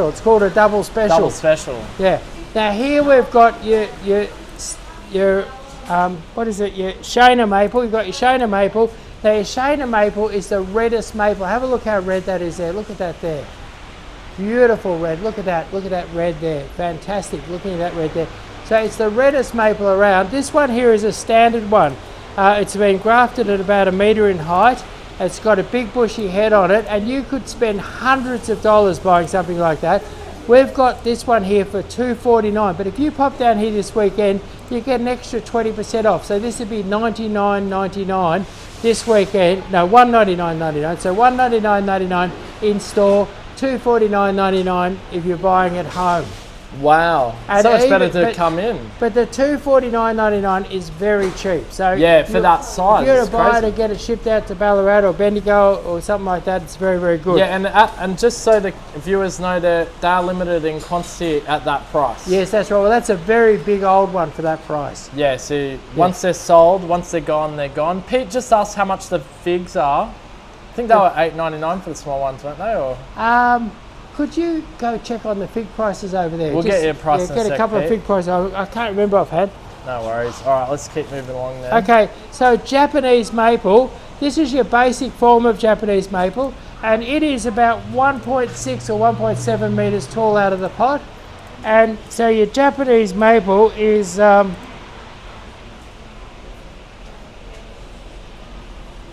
It's called a double special. Double special. Yeah. Now here we've got your what is it? Your Shana maple. You've got your Shana maple. Now your Shana maple is the reddest maple. Have a look how red that is there. Look at that there. Beautiful red. Look at that. Look at that red there. Fantastic. Looking at that red there. So it's the reddest maple around. This one here is a standard one. It's been grafted at about 1 metre in height. It's got a big bushy head on it, and you could spend hundreds of dollars buying something like that. We've got this one here for $249, but if you pop down here this weekend, you get an extra 20% off. So this would be $99.99 this weekend. No, $199.99. So $199.99 in store, $249.99 if you're buying at home. Wow. And So much better even- to come in. But the $249.99 is very cheap. So Yeah, for that size, if you're it's to buy it crazy. and get it shipped out to Ballarat or Bendigo or something like that, it's very, very good. Yeah, and just so the viewers know that they are limited in quantity at that price. Yes, that's right. Well, that's a very big old one for that price. Yeah, so once they're sold, once they're gone, they're gone. Pete just asked how much the figs are. I think they were $8.99 for the small ones, weren't they? Or Could you go check on the fig prices over there? We'll get you a price in a get a sec, couple of Pete. fig prices. I can't remember offhand. no worries. All right, let's keep moving along then. Okay, so Japanese maple. This is your basic form of Japanese maple, and it is about 1.6 or 1.7 meters tall out of the pot. And so your Japanese maple is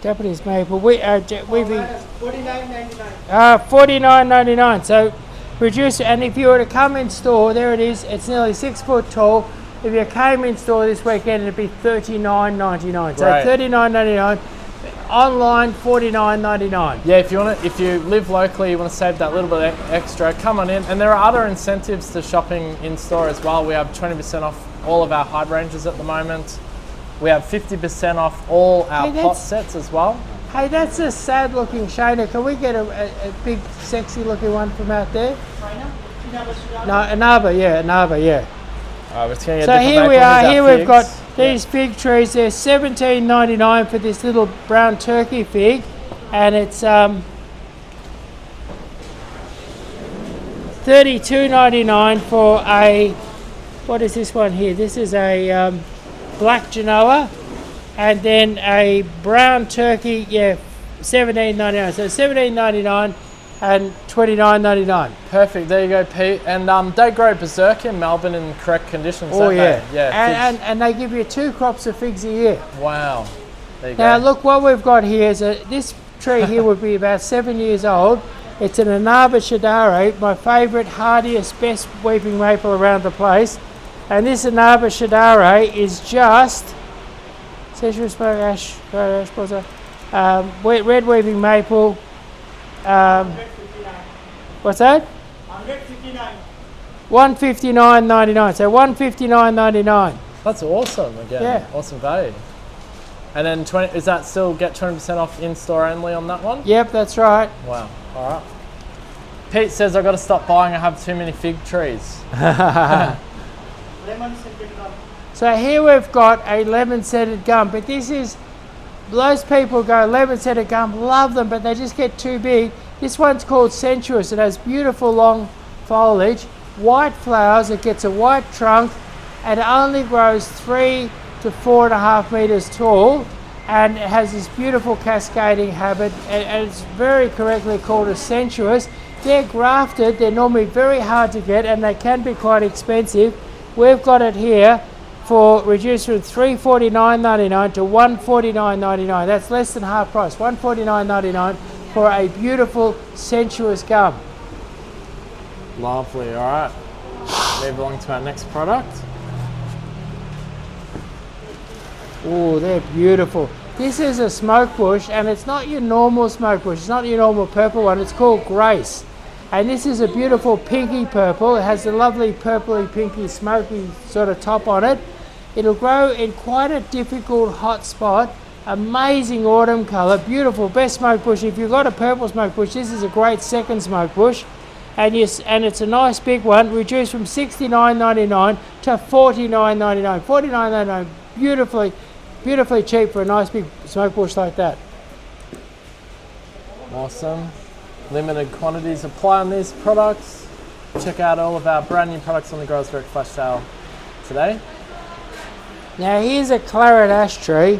Japanese maple. We've $49.99. So reduce it, and if you were to come in store, there it is. It's nearly 6 foot tall. If you came in store this weekend, it'd be $39.99. So Right. $39.99. Online $49.99. Yeah, if you live locally, you want to save that little bit extra, come on in. And there are other incentives to shopping in store as well. We have 20% off all of our hydrangeas at the moment. We have 50% off all our Hey, pot that's- sets as well. Hey, that's a sad looking Shana. Can we get a big sexy looking one from out there? No, Anaba, yeah. We're just gonna get So different here we maples. are. These Here we've got figs. these fig trees. They're $17.99 for this little brown turkey fig, and it's $32.99 for a. What is this one here? This is a black Genoa, and then a brown turkey. Yeah, $17.99. So $17.99 and $29.99. Perfect. There you go, Pete. And they grow berserk in Melbourne in correct conditions. Oh don't yeah, they? Yeah. Figs. and they give you 2 crops of figs a year. Wow. There you Now go. look, what we've got here is this tree here would be about 7 years old. It's an Anaba Shadare, my favourite, hardiest, best weeping maple around the place. And this Anaba Shadare is just Century Smoke Ash, red weeping maple. What's that? $159.99. So $159.99. That's awesome. Again, Yeah. awesome value. And then 20. Is that still get 20% off in store only on that one? Yep, that's right. Wow. All right. Pete says I've got to stop buying. I have too many fig trees. So here we've got a lemon-scented gum, but this is, those people go lemon-scented gum, love them, but they just get too big. This one's called sensuous. It has beautiful long foliage, white flowers, it gets a white trunk, and it only grows 3 to 4.5 meters tall, and it has this beautiful cascading habit, and it's very correctly called a sensuous. They're grafted, they're normally very hard to get, and they can be quite expensive. We've got it here for reduced from $349.99 to $149.99. That's less than half price. $149.99 for a beautiful sensuous gum. Lovely. All right. Move along to our next product. Oh, they're beautiful. This is a smoke bush, and it's not your normal smoke bush. It's not your normal purple one. It's called Grace. And this is a beautiful pinky purple. It has a lovely purpley, pinky, smoky sort of top on it. It'll grow in quite a difficult hot spot. Amazing autumn colour, beautiful, best smoke bush. If you've got a purple smoke bush, this is a great second smoke bush. And it's a nice big one, reduced from $69.99 to to $49.99. $49.99, beautifully cheap for a nice big smoke bush like that. Awesome. Limited quantities apply on these products. Check out all of our brand new products on the Growers Direct Flash Sale today. Now here's a claret ash tree.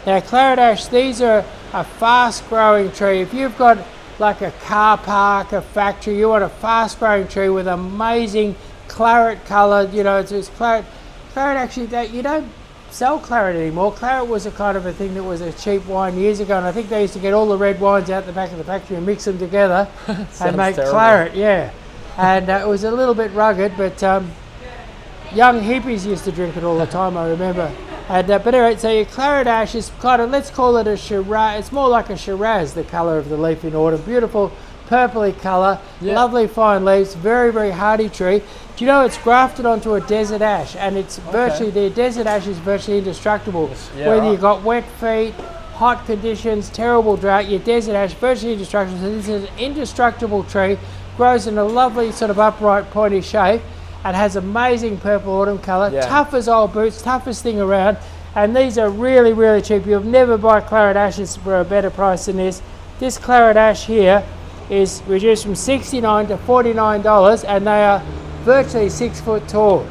Now claret ash, these are a fast growing tree. If you've got like a car park, a factory, you want a fast growing tree with amazing claret colour, you know, it's claret. Claret actually, you don't sell claret anymore. Claret was a kind of a thing that was a cheap wine years ago, and I think they used to get all the red wines out the back of the factory and mix them together and make terrible. claret, yeah. And it was a little bit rugged, but young hippies used to drink it all the time, I remember. And, but anyway, so your claret ash is kind of, let's call it a Shiraz. It's more like a Shiraz, the colour of the leaf in autumn. Beautiful purpley colour, lovely fine leaves, very, very hardy tree. Do you know it's grafted onto a desert ash, and it's virtually, the desert ash is virtually indestructible. Whether you've got wet feet, hot conditions, terrible drought, your desert ash virtually indestructible. So this is an indestructible tree, grows in a lovely sort of upright pointy shape, and has amazing purple autumn colour, tough as old boots, toughest thing around, and these are really, really cheap. You'll never buy claret ashes for a better price than this. This claret ash here is reduced from $69 to $49, and they are virtually 6 foot tall.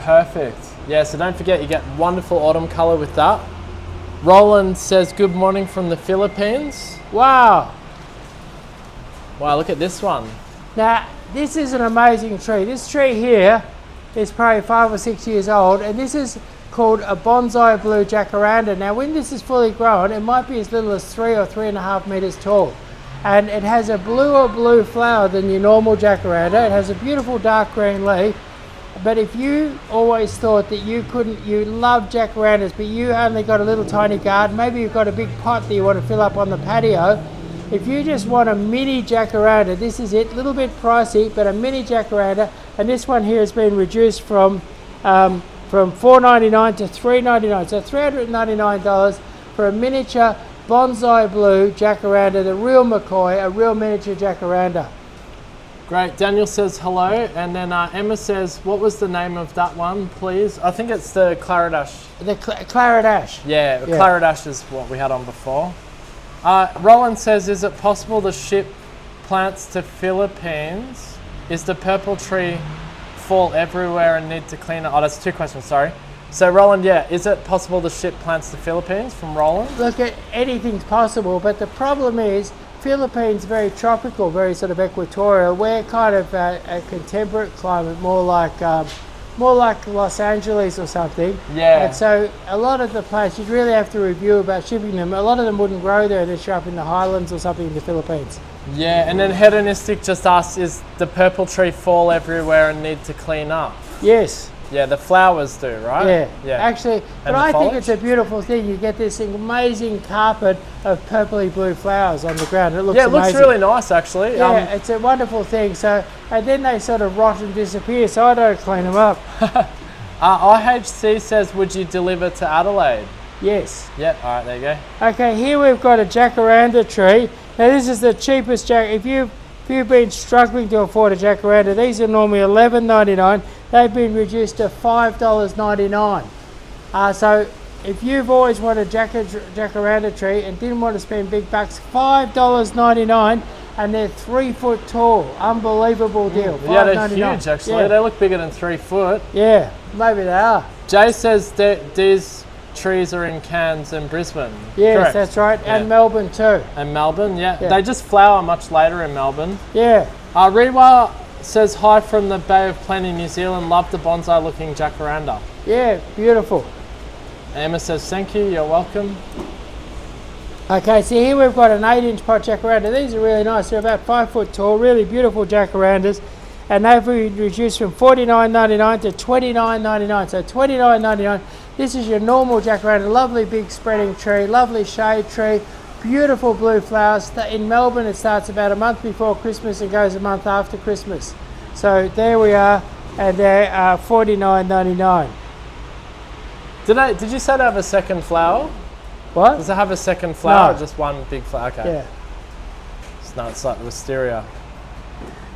Perfect. Yeah, so don't forget you get wonderful autumn colour with that. Roland says good morning from the Philippines. Wow. Wow, look at this one. Now, this is an amazing tree. This tree here is probably 5 or 6 years old, and this is called a bonsai blue jacaranda. Now, when this is fully grown, it might be as little as 3 or 3.5 meters tall. And it has a bluer blue flower than your normal jacaranda. It has a beautiful dark green leaf. But if you always thought that you love jacarandas, but you only got a little tiny garden, maybe you've got a big pot that you want to fill up on the patio, if you just want a mini jacaranda, this is it. A little bit pricey, but a mini jacaranda. And this one here has been reduced from $4.99 to $3.99. So $399 for a miniature bonsai blue jacaranda, the real McCoy, a real miniature jacaranda. Great. Daniel says hello, and then Emma says, what was the name of that one, please? I think it's the claret ash. The claret ash. Yeah, claret ash is what we had on before. Roland says, is it possible to ship plants to Philippines? Is the purple tree fall everywhere and need to clean it? Oh, that's 2 questions, sorry. So Roland, yeah, is it possible to ship plants to Philippines from Roland? Look, anything's possible, but the problem is Philippines very tropical, very sort of equatorial. We're kind of a contemporate climate, more like Los Angeles or something. Yeah. And so a lot of the plants you'd really have to review about shipping them. A lot of them wouldn't grow there unless you're up in the highlands or something in the Philippines. Yeah, and then Hedonistic just asks, is the purple tree fall everywhere and need to clean up? Yes. Yeah, the flowers do, right? Yeah. Actually, but I think it's a beautiful thing. You get this amazing carpet of purpley blue flowers on the ground. It looks amazing. Yeah, it looks really nice, actually. Yeah, it's a wonderful thing. So, and then they sort of rot and disappear, so I don't clean them up. IHC says, would you deliver to Adelaide? Yes. Yeah, all right, there you go. Okay, here we've got a jacaranda tree. Now this is the cheapest if you've been struggling to afford a jacaranda, these are normally $11.99. They've been reduced to $5.99. So if you've always wanted a jacaranda tree and didn't want to spend big bucks, $5.99, and they're 3 foot tall. Unbelievable deal. Yeah, they're huge actually. Yeah. They look bigger than 3 foot. Yeah, maybe they are. Jay says that these trees are in Cairns and Brisbane. Yes, correct? That's right, and Melbourne too. And Melbourne, yeah. They just flower much later in Melbourne. Yeah. Rewa says hi from the Bay of Plenty, New Zealand. Love the bonsai looking jacaranda. Yeah, beautiful. Emma says thank you, you're welcome. Okay, so here we've got an 8-inch pot jacaranda. These are really nice. They're about 5 foot tall, really beautiful jacarandas. And they've been reduced from $49.99 to $29.99. So $29.99. This is your normal jacaranda, lovely big spreading tree, lovely shade tree, beautiful blue flowers. In Melbourne it starts about a month before Christmas and goes a month after Christmas. So there we are, and they are $49.99. Did you say they have a second flower? What? Does it have a second flower No. or just one big flower? Okay. Yeah. No, it's like wisteria.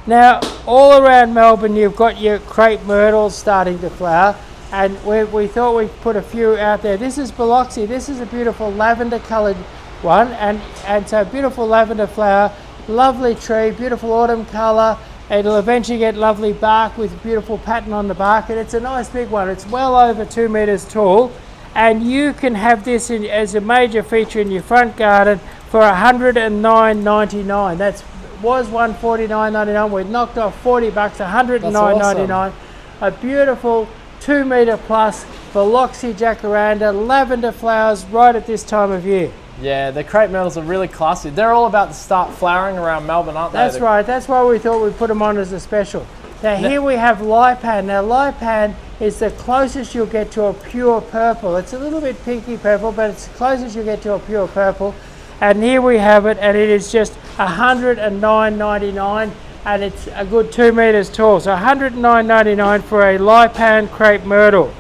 Now, all around Melbourne, you've got your crepe myrtles starting to flower. and we thought we'd put a few out there. This is Biloxi. This is a beautiful lavender coloured one, and so beautiful lavender flower, lovely tree, beautiful autumn colour. It'll eventually get lovely bark with beautiful pattern on the bark, and it's a nice big one. It's well over 2 metres tall, and you can have this as a major feature in your front garden for $109.99. That was $149.99. We knocked off $40, $109.99. Awesome. A beautiful 2 metre plus Biloxi jacaranda, lavender flowers right at this time of year. Yeah, the crepe myrtles are really classy. They're all about to start flowering around Melbourne, aren't they? That's right. That's why we thought we'd put them on as a special. Now here we have Lipan. Now Lipan is the closest you'll get to a pure purple. It's a little bit pinky purple, but it's the closest you'll get to a pure purple. And here we have it, and it is just $109.99, and it's a good 2 metres tall. So $109.99 for a Lipan crepe myrtle.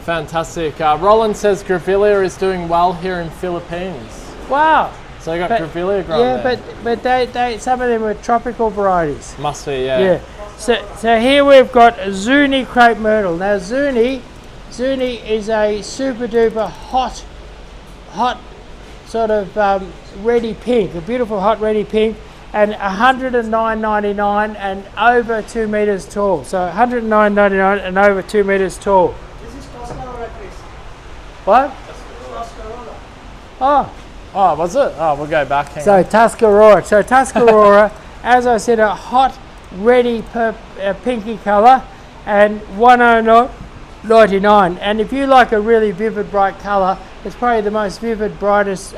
Fantastic. Roland says Grevillea is doing well here in Philippines. Wow. So you got Grevillea growing there. but they some of them are tropical varieties. Must be, yeah. Yeah. So here we've got Zuni crepe myrtle. Now Zuni is a super duper hot sort of reddy pink, a beautiful hot reddy pink, and $109.99 and over 2 metres tall. So $109.99 and over 2 metres tall. What? Oh, was it? Oh, we'll go back. so Tuscarora. So Tuscarora, as I said, a hot, reddy, pinky colour, and $109.99. And if you like a really vivid, bright colour, it's probably the most vivid, brightest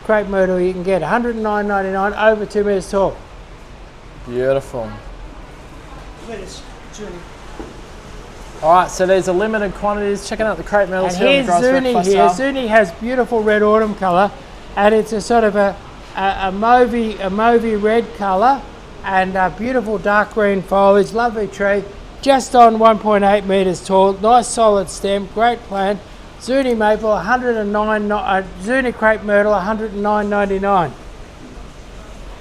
crepe myrtle you can get. $109.99, over 2 metres tall. Beautiful. All right, so there's a limited quantities. Checking out the crepe myrtles and here. Here's Zuni here. Zuni has beautiful red autumn colour, and it's a sort of a mauvey red colour, and beautiful dark green foliage. Lovely tree, just on 1.8 metres tall. Nice solid stem, great plant. Zuni maple, Zuni crepe myrtle, $109.99.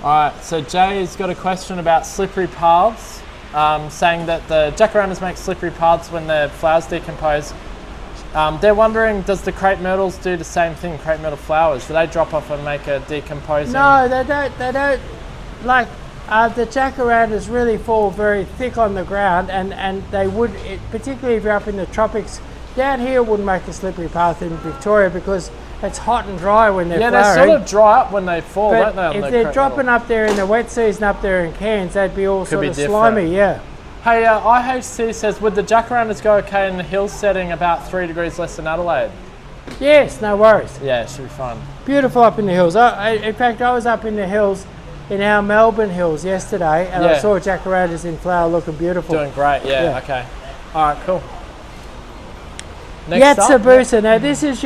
All right, so Jay's got a question about slippery paths. Saying that the jacarandas make slippery paths when their flowers decompose. They're wondering, does the crepe myrtles do the same thing, crepe myrtle flowers? Do they drop off and make a decomposing? No, they don't. Like, the jacarandas really fall very thick on the ground, and they would, particularly if you're up in the tropics. Down here, it wouldn't make a slippery path in Victoria because it's hot and dry when they're flowering. Yeah, they sort of dry up when they fall, don't they? If they're dropping up there in the wet season up there in Cairns, they'd be all sort of slimy, yeah. Hey, IHC says, would the jacarandas go okay in the hill setting about 3 degrees less than Adelaide? Yes, no worries. Yeah, it should be fine. Beautiful up in the hills. In fact, I was up in the hills, in our Melbourne hills yesterday, and I saw jacarandas in flower looking beautiful. Doing great, yeah. Okay. All right, cool. Next Yatsubusa. Now this is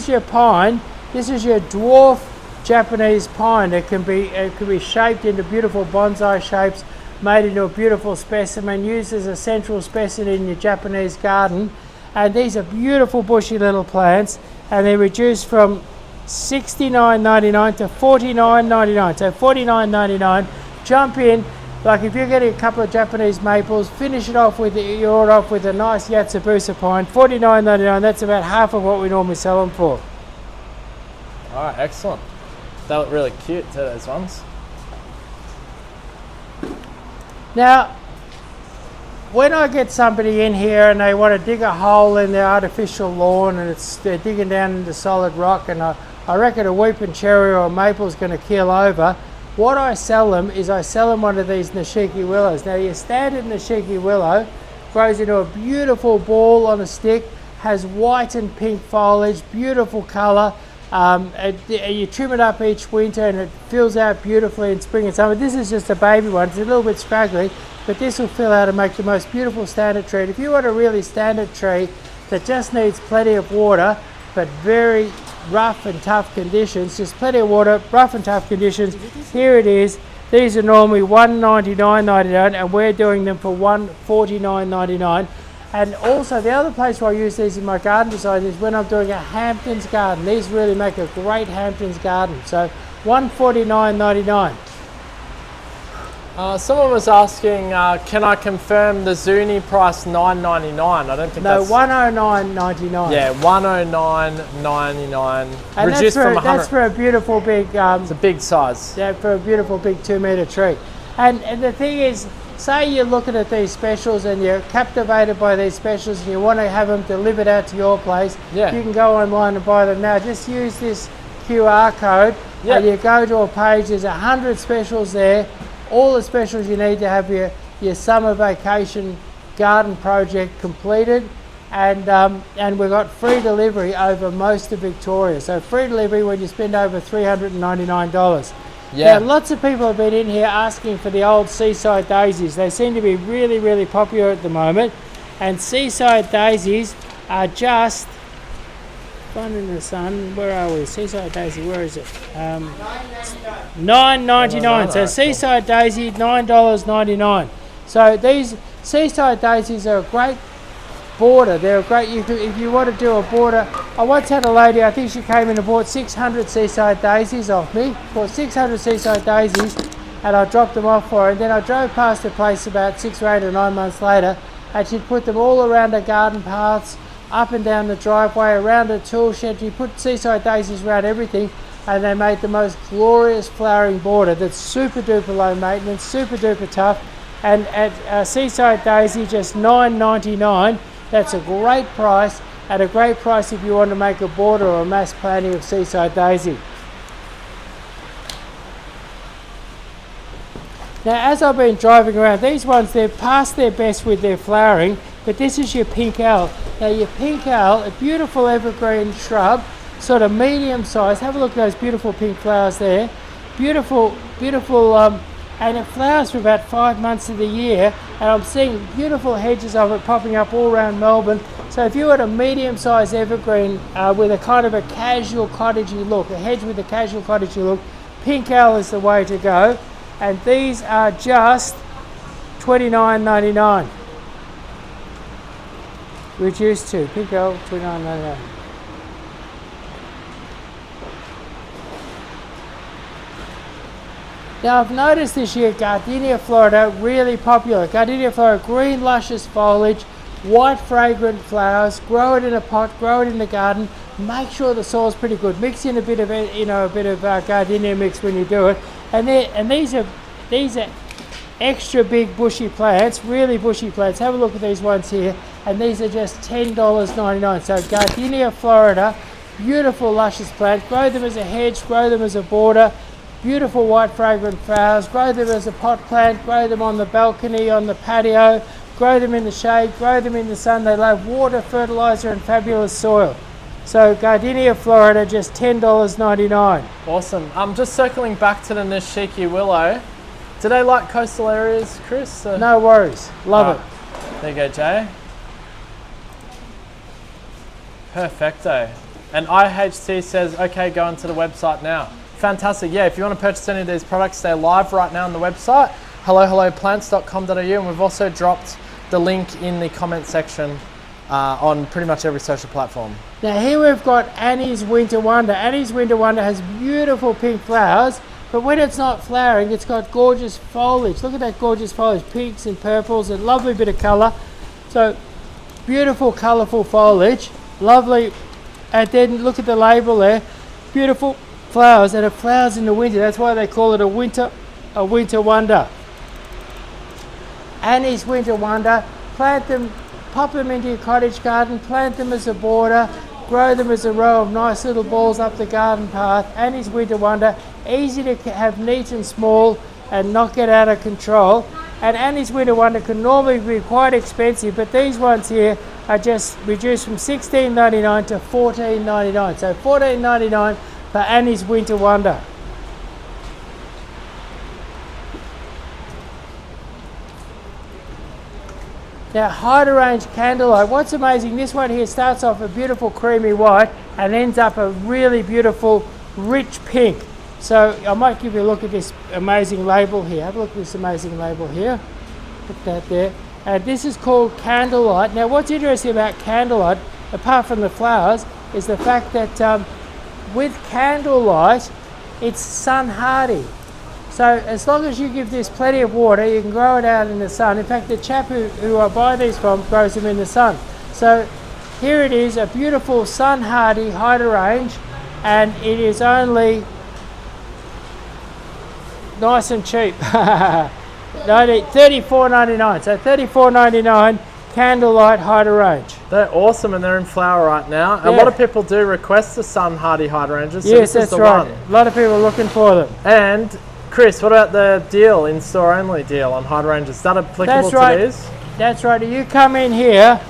your pine. This is your dwarf Japanese pine. It can be shaped into beautiful bonsai shapes, made into a beautiful specimen, used as a central specimen in your Japanese garden. And these are beautiful bushy little plants, and they're reduced from $69.99 to $49.99. So $49.99. Jump in. Like if you're getting a couple of Japanese maples, finish it off with a nice Yatsubusa pine, $49.99. That's about half of what we normally sell them for. All right, excellent. They look really cute too, those ones. Now, when I get somebody in here and they want to dig a hole in their artificial lawn, and they're digging down into solid rock, and I reckon a weeping cherry or a maple is going to keel over. What I sell them is one of these Nishiki willows. Now your standard Nishiki willow grows into a beautiful ball on a stick, has white and pink foliage, beautiful colour. You trim it up each winter and it fills out beautifully in spring and summer. This is just a baby one, it's a little bit scraggly, but this will fill out and make the most beautiful standard tree. If you want a really standard tree that just needs plenty of water, but very rough and tough conditions, just plenty of water, rough and tough conditions, here it is. These are normally $199.99 and we're doing them for $149.99. And also the other place where I use these in my garden design is when I'm doing a Hamptons garden. These really make a great Hamptons garden. So $149.99. Someone was asking, can I confirm the Zuni price $9.99? I don't think No, that's... $109.99. Yeah, $109.99. And Reduced from 100. that's for a beautiful big... It's a big size. Yeah, for a beautiful big 2 metre tree. And the thing is, say you're looking at these specials and you're captivated by these specials and you want to have them delivered out to your place, Yeah. you can go online and buy them now. Just use this QR code and you go to a page, there's 100 specials there, all the specials you need to have your summer vacation garden project completed. And we've got free delivery over most of Victoria. So free delivery when you spend over $399. Yeah. Now, lots of people have been in here asking for the old seaside daisies. They seem to be really, really popular at the moment. And seaside daisies are just, fun in the sun, where are we? Seaside daisy, where is it? $9.99. So seaside daisy, $9.99. So these seaside daisies are a great border. They're a great, if you want to do a border. I once had a lady, I think she came in and bought 600 seaside daisies off me. Bought 600 seaside daisies and I dropped them off for her. And then I drove past the place about 6 or 8 or 9 months later and she'd put them all around the garden paths, up and down the driveway, around the tool shed. She put seaside daisies around everything and they made the most glorious flowering border that's super duper low maintenance, super duper tough. And at seaside daisy, just $9.99. That's a great price, at a great price if you want to make a border or a mass planting of seaside daisy. Now, as I've been driving around, these ones, they're past their best with their flowering, but this is your pink owl. Now, your pink owl, a beautiful evergreen shrub, sort of medium size. Have a look at those beautiful pink flowers there. Beautiful, beautiful, and it flowers for about 5 months of the year, and I'm seeing beautiful hedges of it popping up all around Melbourne. So if you had a medium-sized evergreen with a kind of a casual cottagey look, a hedge with a casual cottagey look, pink owl is the way to go. And these are just $29.99. Reduced to pink owl, $29.99. Now I've noticed this year Gardenia Florida really popular. Gardenia Florida, green luscious foliage, white fragrant flowers. Grow it in a pot, grow it in the garden. Make sure the soil's pretty good. Mix in a bit of gardenia mix when you do it. And these are extra big bushy plants, really bushy plants. Have a look at these ones here, and these are just $10.99. So Gardenia Florida, beautiful luscious plants. Grow them as a hedge, grow them as a border. Beautiful white fragrant flowers, grow them as a pot plant, grow them on the balcony, on the patio, grow them in the shade, grow them in the sun. They love water, fertilizer and fabulous soil. So Gardenia Florida, just $10.99. Awesome. Just circling back to the Nishiki willow. Do they like coastal areas, Chris? No worries, love it. There you go, Jay. Perfecto. And IHT says, okay, go onto the website now. Fantastic. Yeah, if you want to purchase any of these products, they're live right now on the website, helloplants.com.au, and we've also dropped the link in the comment section on pretty much every social platform. Now here we've got Annie's Winter Wonder. Annie's Winter Wonder has beautiful pink flowers, but when it's not flowering, it's got gorgeous foliage. Look at that gorgeous foliage, pinks and purples, a lovely bit of colour. So beautiful, colourful foliage, lovely. And then look at the label there, beautiful flowers, and it flowers in the winter. That's why they call it a winter wonder. Annie's Winter Wonder. Plant them, pop them into your cottage garden, plant them as a border, grow them as a row of nice little balls up the garden path. Annie's Winter Wonder, easy to have neat and small and not get out of control. And Annie's Winter Wonder can normally be quite expensive, but these ones here are just reduced from $16.99 to $14.99. So $14.99 for Annie's Winter Wonder. Now, Hydrangea Candlelight. What's amazing, this one here starts off a beautiful creamy white and ends up a really beautiful rich pink. So I might give you a look at this amazing label here. Have a look at this amazing label here. Look at that there. And this is called Candlelight. Now, what's interesting about Candlelight, apart from the flowers, is the fact that with Candlelight, it's sun hardy. So So as long as you give this plenty of water, you can grow it out in the sun. In fact, the chap who I buy these from grows them in the sun. So here it is, a beautiful sun hardy hydrangea, and it is only nice and cheap. $34.99. So $34.99 Candlelight hydrangea. They're awesome and they're in flower right now. And a lot of people do request the sun hardy hydrangeas. So Yes, that's right. A lot of people are looking for them. And Chris, what about the deal, in-store only deal on hydrangeas? Is that applicable to these? That's right. You come in here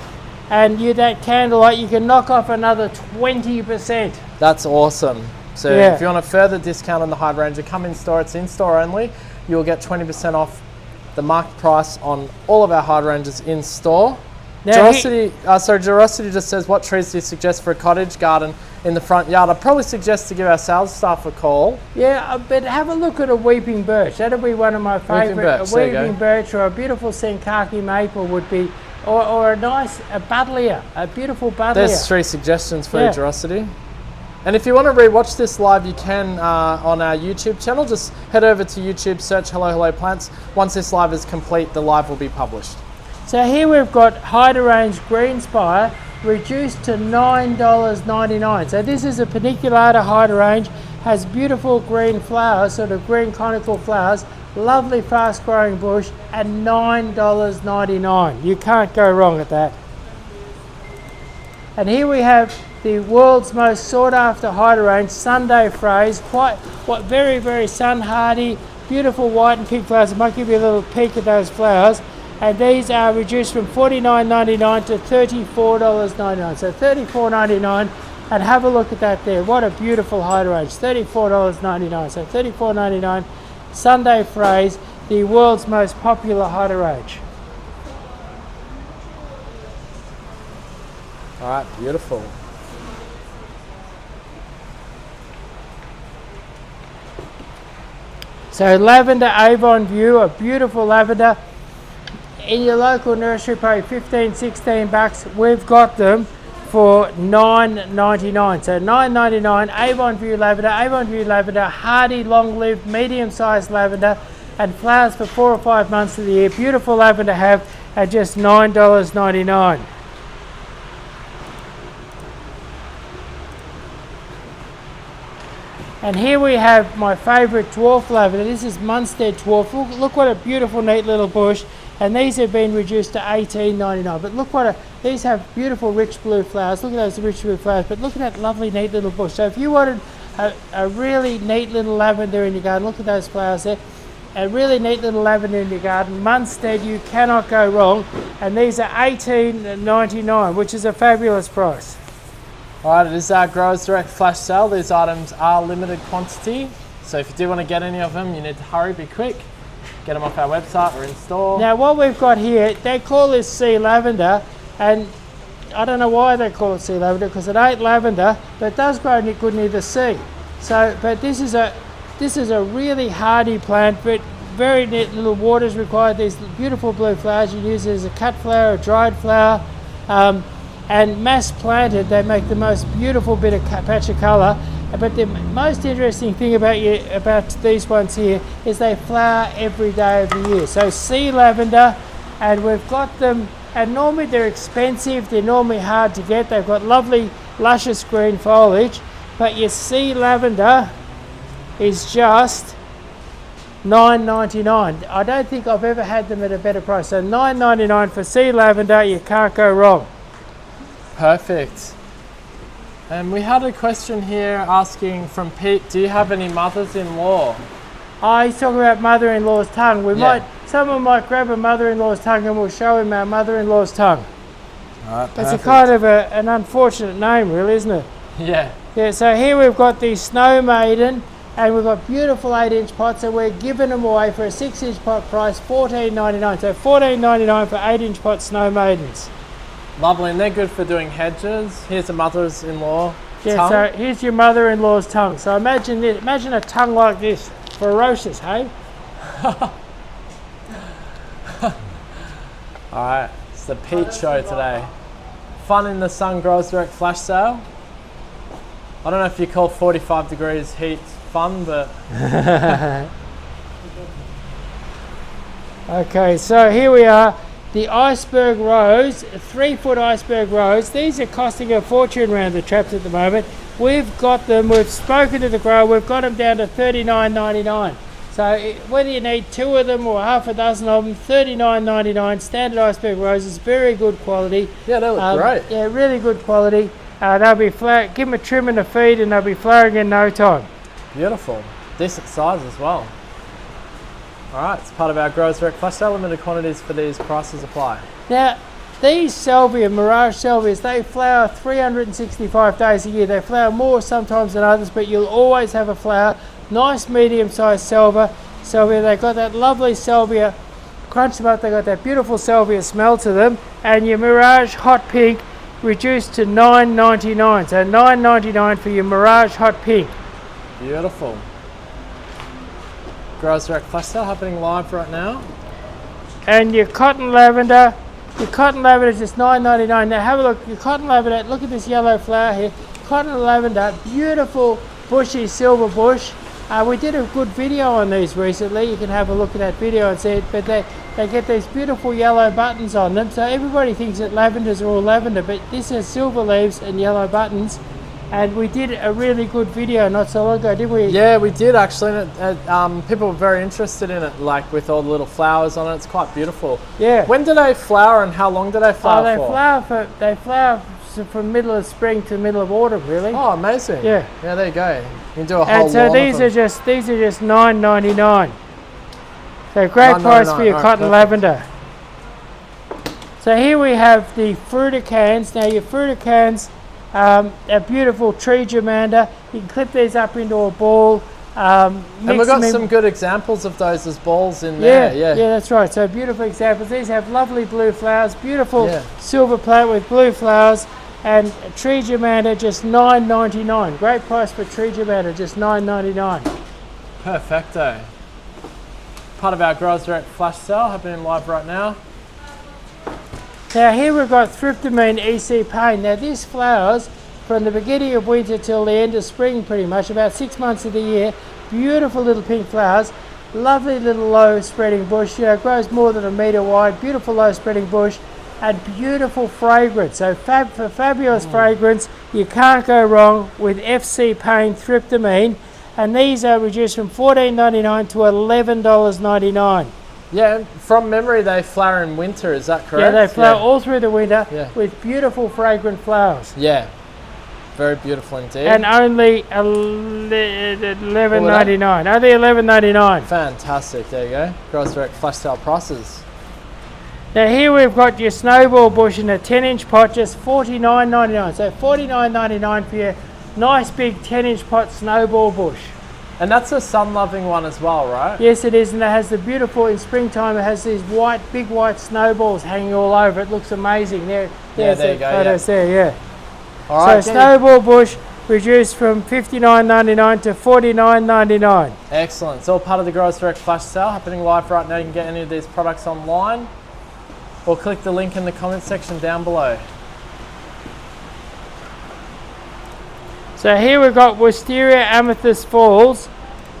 and you that Candlelight, you can knock off another 20%. That's awesome. So if you want a further discount on the hydrangea, come in store. It's in-store only. You'll get 20% off the market price on all of our hydrangeas in store. Gerosity just says, what trees do you suggest for a cottage garden in the front yard? I'd probably suggest to give our sales staff a call. Yeah, but have a look at a weeping birch. That'll be one of my favourite. A weeping birch or a beautiful Senkaki maple would be, or a nice buddleia, a beautiful buddleia. There's 3 suggestions for you, Gerosity. And if you want to re-watch this live, you can on our YouTube channel. Just head over to YouTube, search Hello Hello Plants. Once this live is complete, the live will be published. So here we've got Hydrangea Greenspire reduced to $9.99. So this is a paniculata hydrangea, has beautiful green flowers, sort of green conical flowers, lovely fast growing bush, at $9.99. You can't go wrong at that. And here we have the world's most sought after hydrangea, Sunday Phrase, very, very sun hardy, beautiful white and pink flowers. I might give you a little peek at those flowers. And these are reduced from $49.99 to $34.99. So $34.99, and have a look at that there. What a beautiful hydrangea, $34.99. So $34.99, Sunday Phrase, the world's most popular hydrangea. All right, beautiful. So lavender Avon View, a beautiful lavender. In your local nursery, probably 15, 16 bucks. We've got them for $9.99. So $9.99, Avon View lavender, hardy, long-lived, medium-sized lavender, and flowers for 4 or 5 months of the year. Beautiful lavender have at just $9.99. And here we have my favourite dwarf lavender. This is Munstead Dwarf. Look what a beautiful, neat little bush. And these have been reduced to $18.99. But look these have beautiful rich blue flowers. Look at those rich blue flowers. But look at that lovely, neat little bush. So if you wanted a really neat little lavender in your garden, look at those flowers there. A really neat little lavender in your garden, Munstead, you cannot go wrong. And these are $18.99, which is a fabulous price. All right, it is our Growers Direct flash sale. These items are limited quantity. So if you do want to get any of them, you need to hurry, be quick. Get them off our website or in store. Now what we've got here, they call this sea lavender, and I don't know why they call it sea lavender, because it ain't lavender, but it does grow good near the sea. So, but this is a really hardy plant, but very neat little water is required. These beautiful blue flowers, you use it as a cut flower, a dried flower, and mass planted, they make the most beautiful bit of patch of colour. But the most interesting thing about these ones here is they flower every day of the year. So sea lavender, and we've got them, and normally they're expensive, they're normally hard to get. They've got lovely luscious green foliage, but your sea lavender is just $9.99. I don't think I've ever had them at a better price. So $9.99 for sea lavender, you can't go wrong. Perfect. And we had a question here asking from Pete, do you have any mothers-in-law? Oh, he's talking about mother-in-law's tongue. Someone might grab a mother-in-law's tongue and we'll show him our mother-in-law's tongue. All right, it's a kind of an unfortunate name, really, isn't it? Yeah. Yeah, so here we've got the Snow Maiden, and we've got beautiful 8-inch pots, and we're giving them away for a 6-inch pot price, $14.99. So $14.99 for 8-inch pot Snow Maidens. Lovely, and they're good for doing hedges. Here's a mother's-in-law tongue. So here's your mother-in-law's tongue. So imagine this, imagine a tongue like this, ferocious, hey? Alright, it's the Pete show today. Fun in the Sun Growers Direct flash sale. I don't know if you call 45 degrees heat fun, but Okay, so here we are. The iceberg rose, 3-foot iceberg rose. These are costing a fortune around the traps at the moment. We've got them, we've spoken to the grower, we've got them down to $39.99. So whether you need 2 of them or half a dozen of them, $39.99. Standard iceberg roses, very good quality. Yeah, they look great. Yeah, really good quality. They'll be give them a trim and a feed and they'll be flowering in no time. Beautiful. Decent size as well. Alright, it's part of our Growers Direct Flash Sale. Limited quantities for these, prices apply. Now, these salvia, Mirage salvias, they flower 365 days a year. They flower more sometimes than others, but you'll always have a flower. Nice medium-sized salvia. They've got that lovely salvia, crunch them up, they've got that beautiful salvia smell to them. And your Mirage Hot Pink reduced to $9.99. So $9.99 for your Mirage Hot Pink. Beautiful. Growers Direct Flash Sale happening live right now. And your cotton lavender is just $9.99. Now have a look, your cotton lavender, look at this yellow flower here. Cotton lavender, beautiful bushy silver bush. We did a good video on these recently. You can have a look at that video and see it, but they get these beautiful yellow buttons on them. So everybody thinks that lavenders are all lavender, but this has silver leaves and yellow buttons. And we did a really good video not so long ago, didn't we? Yeah, we did actually. People were very interested in it, like with all the little flowers on it. It's quite beautiful. Yeah. When do they flower and how long do they flower for? They flower from middle of spring to middle of autumn, really. Oh, amazing. Yeah. Yeah, there you go. You can do a whole And so lawn these are just $9.99. So great price for your cotton lavender. So here we have the fruticans. Now your fruticans, a beautiful tree germander. You can clip these up into a ball. And we've got some good examples of those as balls in there. Yeah, that's right. So beautiful examples. These have lovely blue flowers, beautiful silver plant with blue flowers, and tree germander just $9.99. Great price for tree germander, just $9.99. Perfecto. Part of our Growers Direct Flash Sale happening live right now. Now here we've got Thryptomene EC Pain. Now this flowers from the beginning of winter till the end of spring pretty much, about 6 months of the year. Beautiful little pink flowers, lovely little low spreading bush, grows more than 1 metre wide, beautiful low spreading bush and beautiful fragrance. So for fabulous fragrance, you can't go wrong with FC Pain Thryptomene, and these are reduced from $14.99 to $11.99. Yeah, from memory they flower in winter, is that correct? Yeah, they flower all through the winter with beautiful fragrant flowers. Yeah, very beautiful indeed. And only $11.99. Only $11.99. Fantastic, there you go. Growers Direct Flash Sale prices. Now here we've got your snowball bush in a 10-inch pot, just $49.99. So $49.99 for your nice big 10-inch pot snowball bush. And that's a sun-loving one as well, right? Yes, it is, and it has the beautiful, in springtime, it has these big white snowballs hanging all over. It looks amazing. There you go. Photos there, All right, so snowball bush reduced from $59.99 to $49.99. Excellent. It's all part of the Growers Direct Flash Sale happening live right now. You can get any of these products online or click the link in the comment section down below. So here we've got Wisteria Amethyst Falls,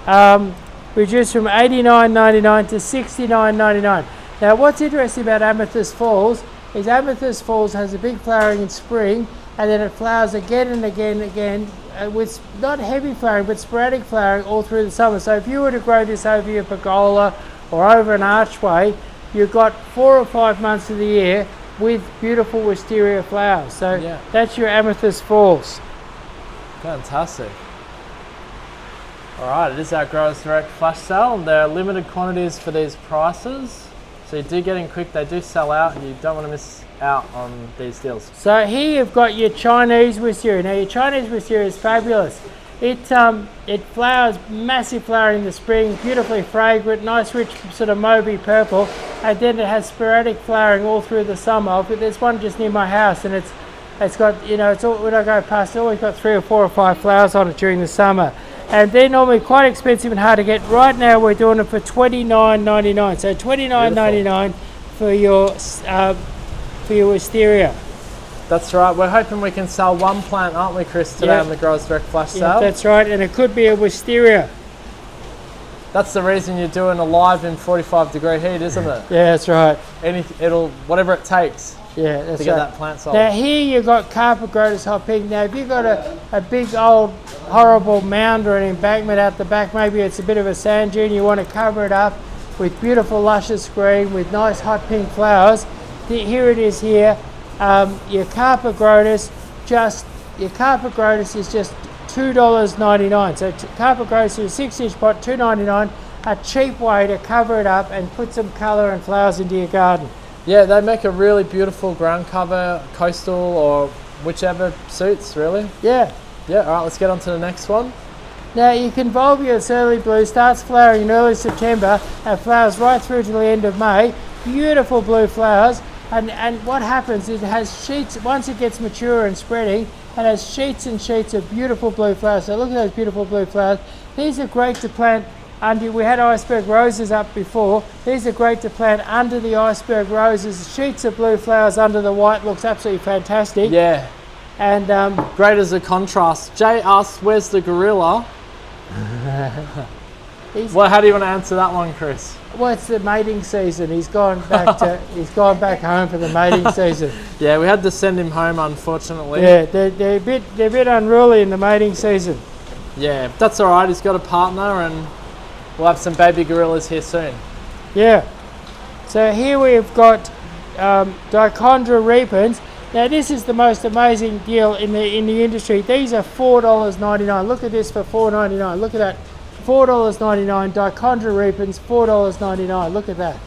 reduced from $89.99 to $69.99. Now what's interesting about Amethyst Falls is Amethyst Falls has a big flowering in spring, and then it flowers again and again and again with not heavy flowering but sporadic flowering all through the summer. So if you were to grow this over your pergola or over an archway, you've got 4 or 5 months of the year with beautiful wisteria flowers. So that's your Amethyst Falls. Fantastic. Alright, it is our Growers Direct Flash Sale, and there are limited quantities for these prices. So you do get in quick, they do sell out, and you don't want to miss out on these deals. So here you've got your Chinese wisteria. Now your Chinese wisteria is fabulous. It flowers, massive flower in the spring, beautifully fragrant, nice rich sort of mauvey purple, and then it has sporadic flowering all through the summer. There's one just near my house, and it's got, it's all, when I go past, it's always got 3 or 4 or 5 flowers on it during the summer. And they're normally quite expensive and hard to get. Right now we're doing it for $29.99. So $29.99 for your wisteria. That's right. We're hoping we can sell one plant, aren't we, Chris, today on the Growers Direct Flash Sale? Yeah, that's right. And it could be a wisteria. That's the reason you're doing a live in 45-degree heat, isn't it? Yeah, that's right. Whatever it takes Yeah, that's to get right. that plant sold. Now here you've got Carpet hot pink. Now if you've got a big old horrible mound or an embankment out the back, maybe it's a bit of a sand dune, you want to cover it up with beautiful luscious green with nice hot pink flowers. Here it is here. Your Carpet is just $2.99. So Carpet is a 6-inch pot, $2.99. A cheap way to cover it up and put some colour and flowers into your garden. Yeah, they make a really beautiful ground cover, coastal or whichever suits really. Yeah. Yeah, all right, let's get on to the next one. Now your Convolvulus early blue starts flowering in early September and flowers right through to the end of May. Beautiful blue flowers, and what happens is it has sheets, once it gets mature and spreading, it has sheets and sheets of beautiful blue flowers. So look at those beautiful blue flowers. These are great to plant under, we had iceberg roses up before. These are great to plant under the iceberg roses. Sheets of blue flowers under the white looks absolutely fantastic. Yeah. And great as a contrast. Jay asks, where's the gorilla? Well, how do you want to answer that one, Chris? Well, it's the mating season. He's gone back home for the mating season. Yeah, we had to send him home, unfortunately. Yeah, they're a bit unruly in the mating season. Yeah, that's all right. He's got a partner, and we'll have some baby gorillas here soon. Yeah. So here we've got Dichondra repens. Now this is the most amazing deal in the industry. These are $4.99. Look at this for $4.99. Look at that. $4.99. Dichondra repens, $4.99. Look at that.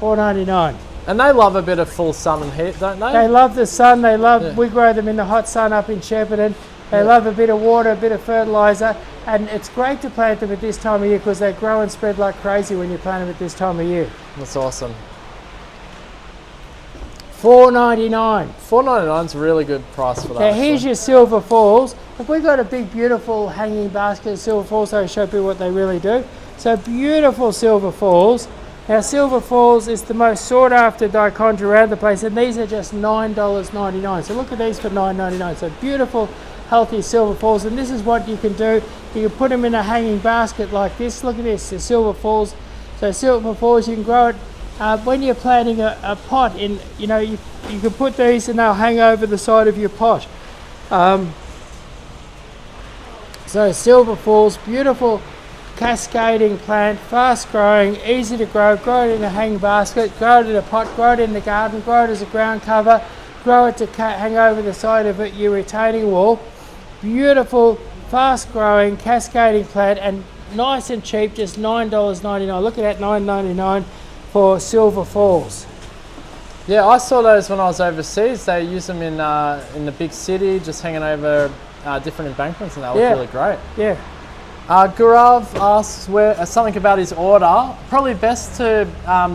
$4.99. And they love a bit of full sun and heat, don't they? They love the sun. They love. We grow them in the hot sun up in Shepparton. They love a bit of water, a bit of fertiliser, and it's great to plant them at this time of year because they grow and spread like crazy when you plant them at this time of year. That's awesome. $4.99. $4.99 is a really good price for that. Now here's your silver falls. Look, we've got a big beautiful hanging basket of silver falls, so I'll show you what they really do. So beautiful silver falls. Now silver falls is the most sought after dichondra around the place, and these are just $9.99. So look at these for $9.99. So beautiful, healthy silver falls, and this is what you can do. You can put them in a hanging basket like this. Look at this, the silver falls. So silver falls, you can grow it when you're planting a pot in, you can put these and they'll hang over the side of your pot. So silver falls, beautiful cascading plant, fast growing, easy to grow it in a hanging basket, grow it in a pot, grow it in the garden, grow it as a ground cover, grow it to hang over the side of your retaining wall. Beautiful, fast growing, cascading plant, and nice and cheap, just $9.99. Look at that, $9.99 for silver falls. Yeah, I saw those when I was overseas. They use them in the big city, just hanging over different embankments, and they look really great. Yeah. Gurav asks something about his order. Probably best to,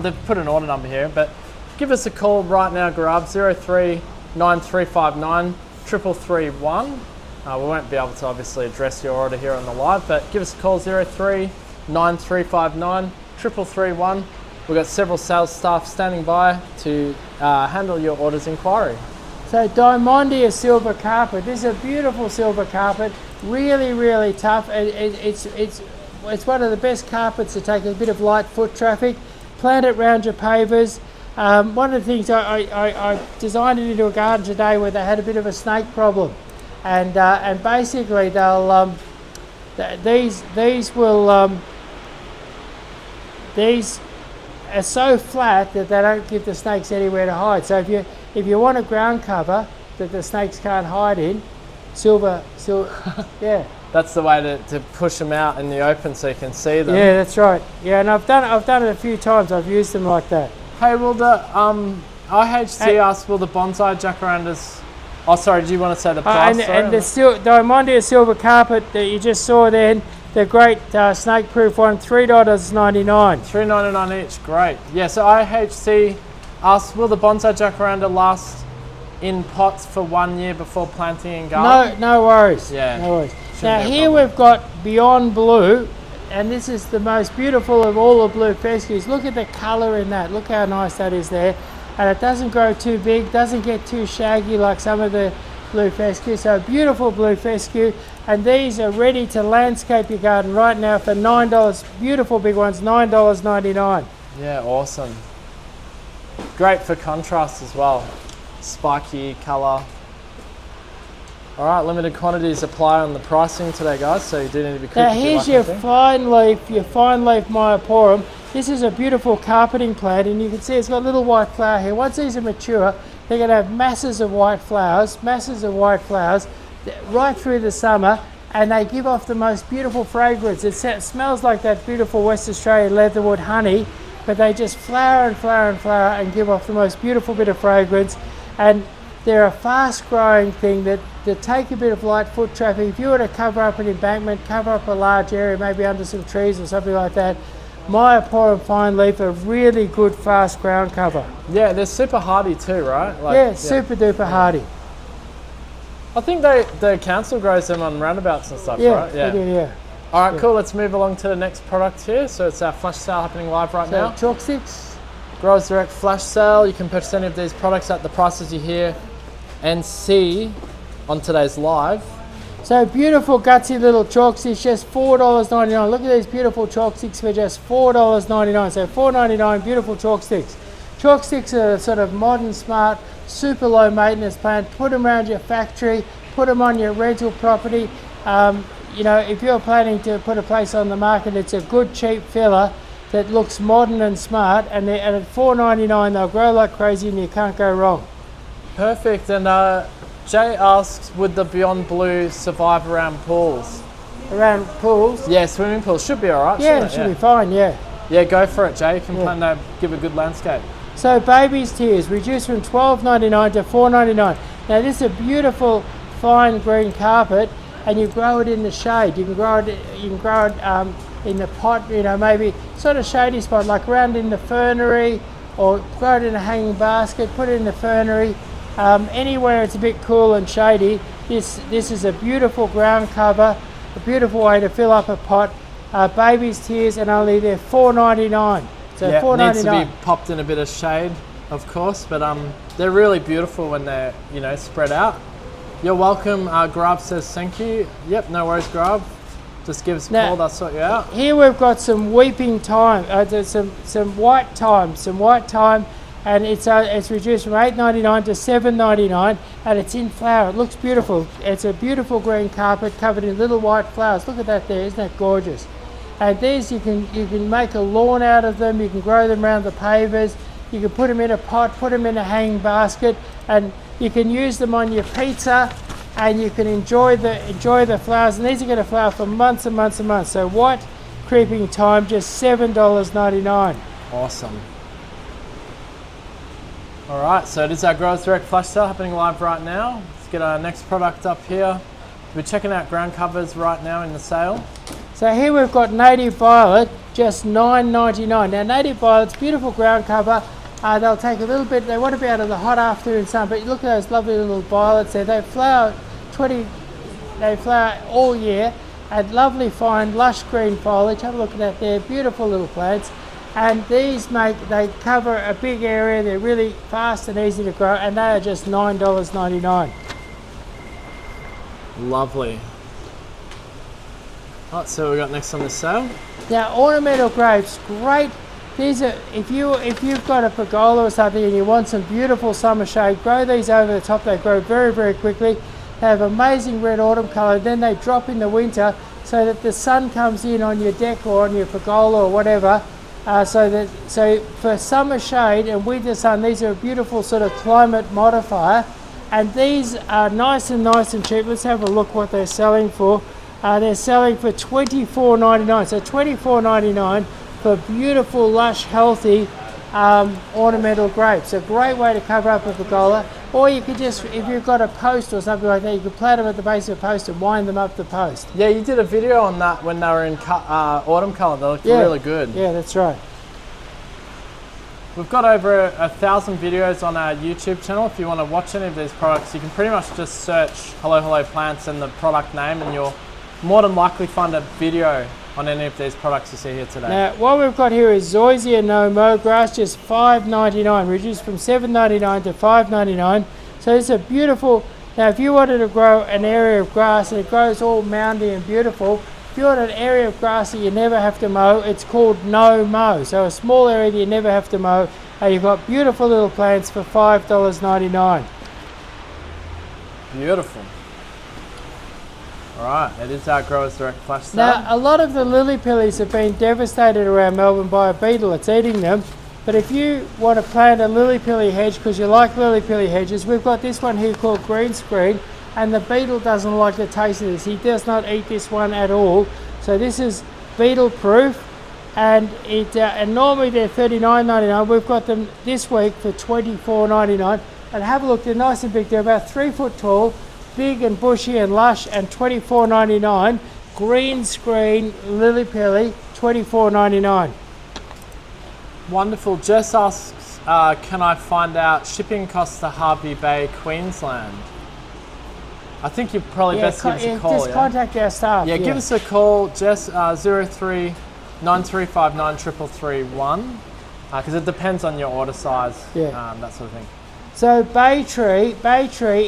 they've put an order number here, but give us a call right now, Gurav, 039359 3331. We won't be able to obviously address your order here on the live, but give us a call, 039359 3331. We've got several sales staff standing by to handle your order's inquiry. So Diamondia silver carpet. This is a beautiful silver carpet. Really, really tough. It's one of the best carpets to take a bit of light foot traffic. Plant it round your pavers. One of the things I designed it into a garden today where they had a bit of a snake problem, and basically they'll these are so flat that they don't give the snakes anywhere to hide. So if you want a ground cover that the snakes can't hide in, silver, yeah. That's the way to push them out in the open so you can see them. Yeah, that's right. Yeah, and I've done it a few times. I've used them like that. Hey, will the IHC asks, will the bonsai jacarandas? Oh, sorry. Do you want to say the price? And the Diamondia silver carpet that you just saw then, the great snake-proof one, $3.99. $3.99 each. Great. Yeah. So IHC asks, will the bonsai jacaranda last in pots for 1 year before planting in garden? No worries. Yeah. No worries. Now here we've got Beyond Blue, and this is the most beautiful of all the blue fescues. Look at the colour in that. Look how nice that is there. And it doesn't grow too big, doesn't get too shaggy like some of the blue fescue. So beautiful blue fescue, and these are ready to landscape your garden right now for $9. Beautiful big ones, $9.99. Yeah, awesome. Great for contrast as well. Spiky colour. All right, limited quantities apply on the pricing today, guys, so you do need to be quick. Now here's your fine leaf Myoporum. This is a beautiful carpeting plant, and you can see it's got a little white flower here. Once these are mature, they're going to have masses of white flowers right through the summer, and they give off the most beautiful fragrance. It smells like that beautiful West Australian leatherwood honey, but they just flower and flower and flower and give off the most beautiful bit of fragrance. And they're a fast growing thing that take a bit of light foot traffic. If you were to cover up an embankment, cover up a large area, maybe under some trees or something like that, Myoporum fine leaf, a really good fast ground cover. Yeah, they're super hardy too, right? Like, super duper hardy. I think the council grows them on roundabouts and stuff, right? Yeah, they do, yeah. All right, cool. Let's move along to the next product here. So it's our flash sale happening live right now. Chalk sticks. Growers Direct flash sale. You can purchase any of these products at the prices you hear and see on today's live. So beautiful gutsy little chalk sticks, just $4.99. Look at these beautiful chalk sticks for just $4.99. So $4.99, beautiful chalk sticks. Chalk sticks are a sort of modern, smart, super low maintenance plant. Put them around your factory, put them on your rental property. You know, if you're planning to put a place on the market, it's a good cheap filler that looks modern and smart, and at $4.99 they'll grow like crazy and you can't go wrong. Perfect. And Jay asks, would the Beyond Blue survive around pools? Around pools? Yeah, swimming pools should be all right. Yeah, it should be fine, yeah. Yeah, go for it, Jay. You can plan to give a good landscape. So baby's tears reduced from $12.99 to $4.99. Now this is a beautiful fine green carpet, and you grow it in the shade. You can grow it in the pot, you know, maybe sort of shady spot, like around in the fernery, or grow it in a hanging basket, put it in the fernery. Anywhere it's a bit cool and shady, this is a beautiful ground cover, a beautiful way to fill up a pot. Baby's tears, and only they're $4.99. So yeah, $4.99. Needs to be popped in a bit of shade, of course, but they're really beautiful when they're, you know, spread out. You're welcome. Grub says thank you. Yep, no worries, Grub. Just give us a call, they'll sort you out. Here we've got some weeping thyme, some white thyme, and it's reduced from $8.99 to $7.99, and it's in flower. It looks beautiful. It's a beautiful green carpet covered in little white flowers. Look at that there, isn't that gorgeous? And these you can make a lawn out of them. You can grow them around the pavers. You can put them in a pot, put them in a hanging basket, and you can use them on your pizza, and you can enjoy the flowers. And these are going to flower for months and months and months. So white creeping thyme, just $7.99. Awesome. All right, so it is our Growers Direct flash sale happening live right now. Let's get our next product up here. We're checking out ground covers right now in the sale. So here we've got Native Violet, just $9.99. Now Native Violet's beautiful ground cover. They'll take a little bit, they want to be out of the hot afternoon sun, but look at those lovely little violets there. They flower all year, and lovely fine lush green foliage. Have a look at that there, beautiful little plants. And these they cover a big area. They're really fast and easy to grow, and they are just $9.99. Lovely. All right, so we got next on the sale. Now ornamental grapes, great. These are, if you've got a pergola or something and you want some beautiful summer shade, grow these over the top. They grow very, very quickly. They have amazing red autumn colour. Then they drop in the winter so that the sun comes in on your deck or on your pergola or whatever. So for summer shade and winter sun, these are a beautiful sort of climate modifier. And these are nice and cheap. Let's have a look what they're selling for. They're selling for $24.99. So $24.99 for beautiful, lush, healthy ornamental grapes. A great way to cover up a pergola. Or you could just, if you've got a post or something like that, you could plant them at the base of a post and wind them up the post. Yeah, you did a video on that when they were in autumn colour. They looked really good. Yeah, that's right. We've got over 1,000 videos on our YouTube channel. If you want to watch any of these products, you can pretty much just search Hello Plants and the product name, and you'll more than likely find a video on any of these products you see here today. Now, what we've got here is Zoysia No Mow Grass, just $5.99, reduced from $7.99 to $5.99. So it's a beautiful Now if you wanted to grow an area of grass and it grows all moundy and beautiful, if you want an area of grass that you never have to mow, it's called no mow. So a small area that you never have to mow, and you've got beautiful little plants for $5.99. Beautiful. Alright, it is our Growers Direct Flash Now, sale. a lot of the lily pillies have been devastated around Melbourne by a beetle. It's eating them. But if you want to plant a lily pilly hedge because you like lily pilly hedges, we've got this one here called Green Screen, and the beetle doesn't like the taste of this. He does not eat this one at all. So this is beetle proof, and and normally they're $39.99. We've got them this week for $24.99. And have a look, they're nice and big. They're about 3 foot tall, big and bushy and lush, and $24.99. Green Screen lily pilly, $24.99. Wonderful. Jess asks, can I find out shipping costs to Hervey Bay, Queensland? I think you probably best give us a call. Just contact our staff. Yeah, give us a call, Jess, 03 9359 3331, because it depends on your order size, that sort of thing. So Bay Tree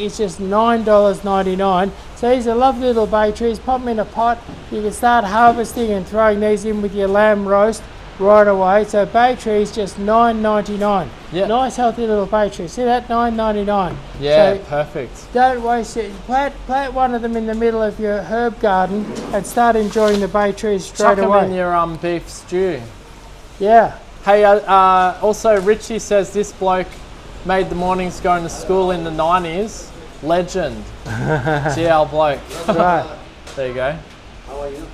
is just $9.99. So these are lovely little bay trees. Pop them in a pot. You can start harvesting and throwing these in with your lamb roast right away. So Bay Tree is just $9.99. Yeah. Nice healthy little bay tree. See that? $9.99. Yeah, so perfect. Don't waste it. Plant one of them in the middle of your herb garden and start enjoying the bay trees straight away. Chuck them in your beef stew. Yeah. Hey, also Richie says this bloke made the mornings going to school in the 90s. Legend. GL bloke. Right. There you go. How are you?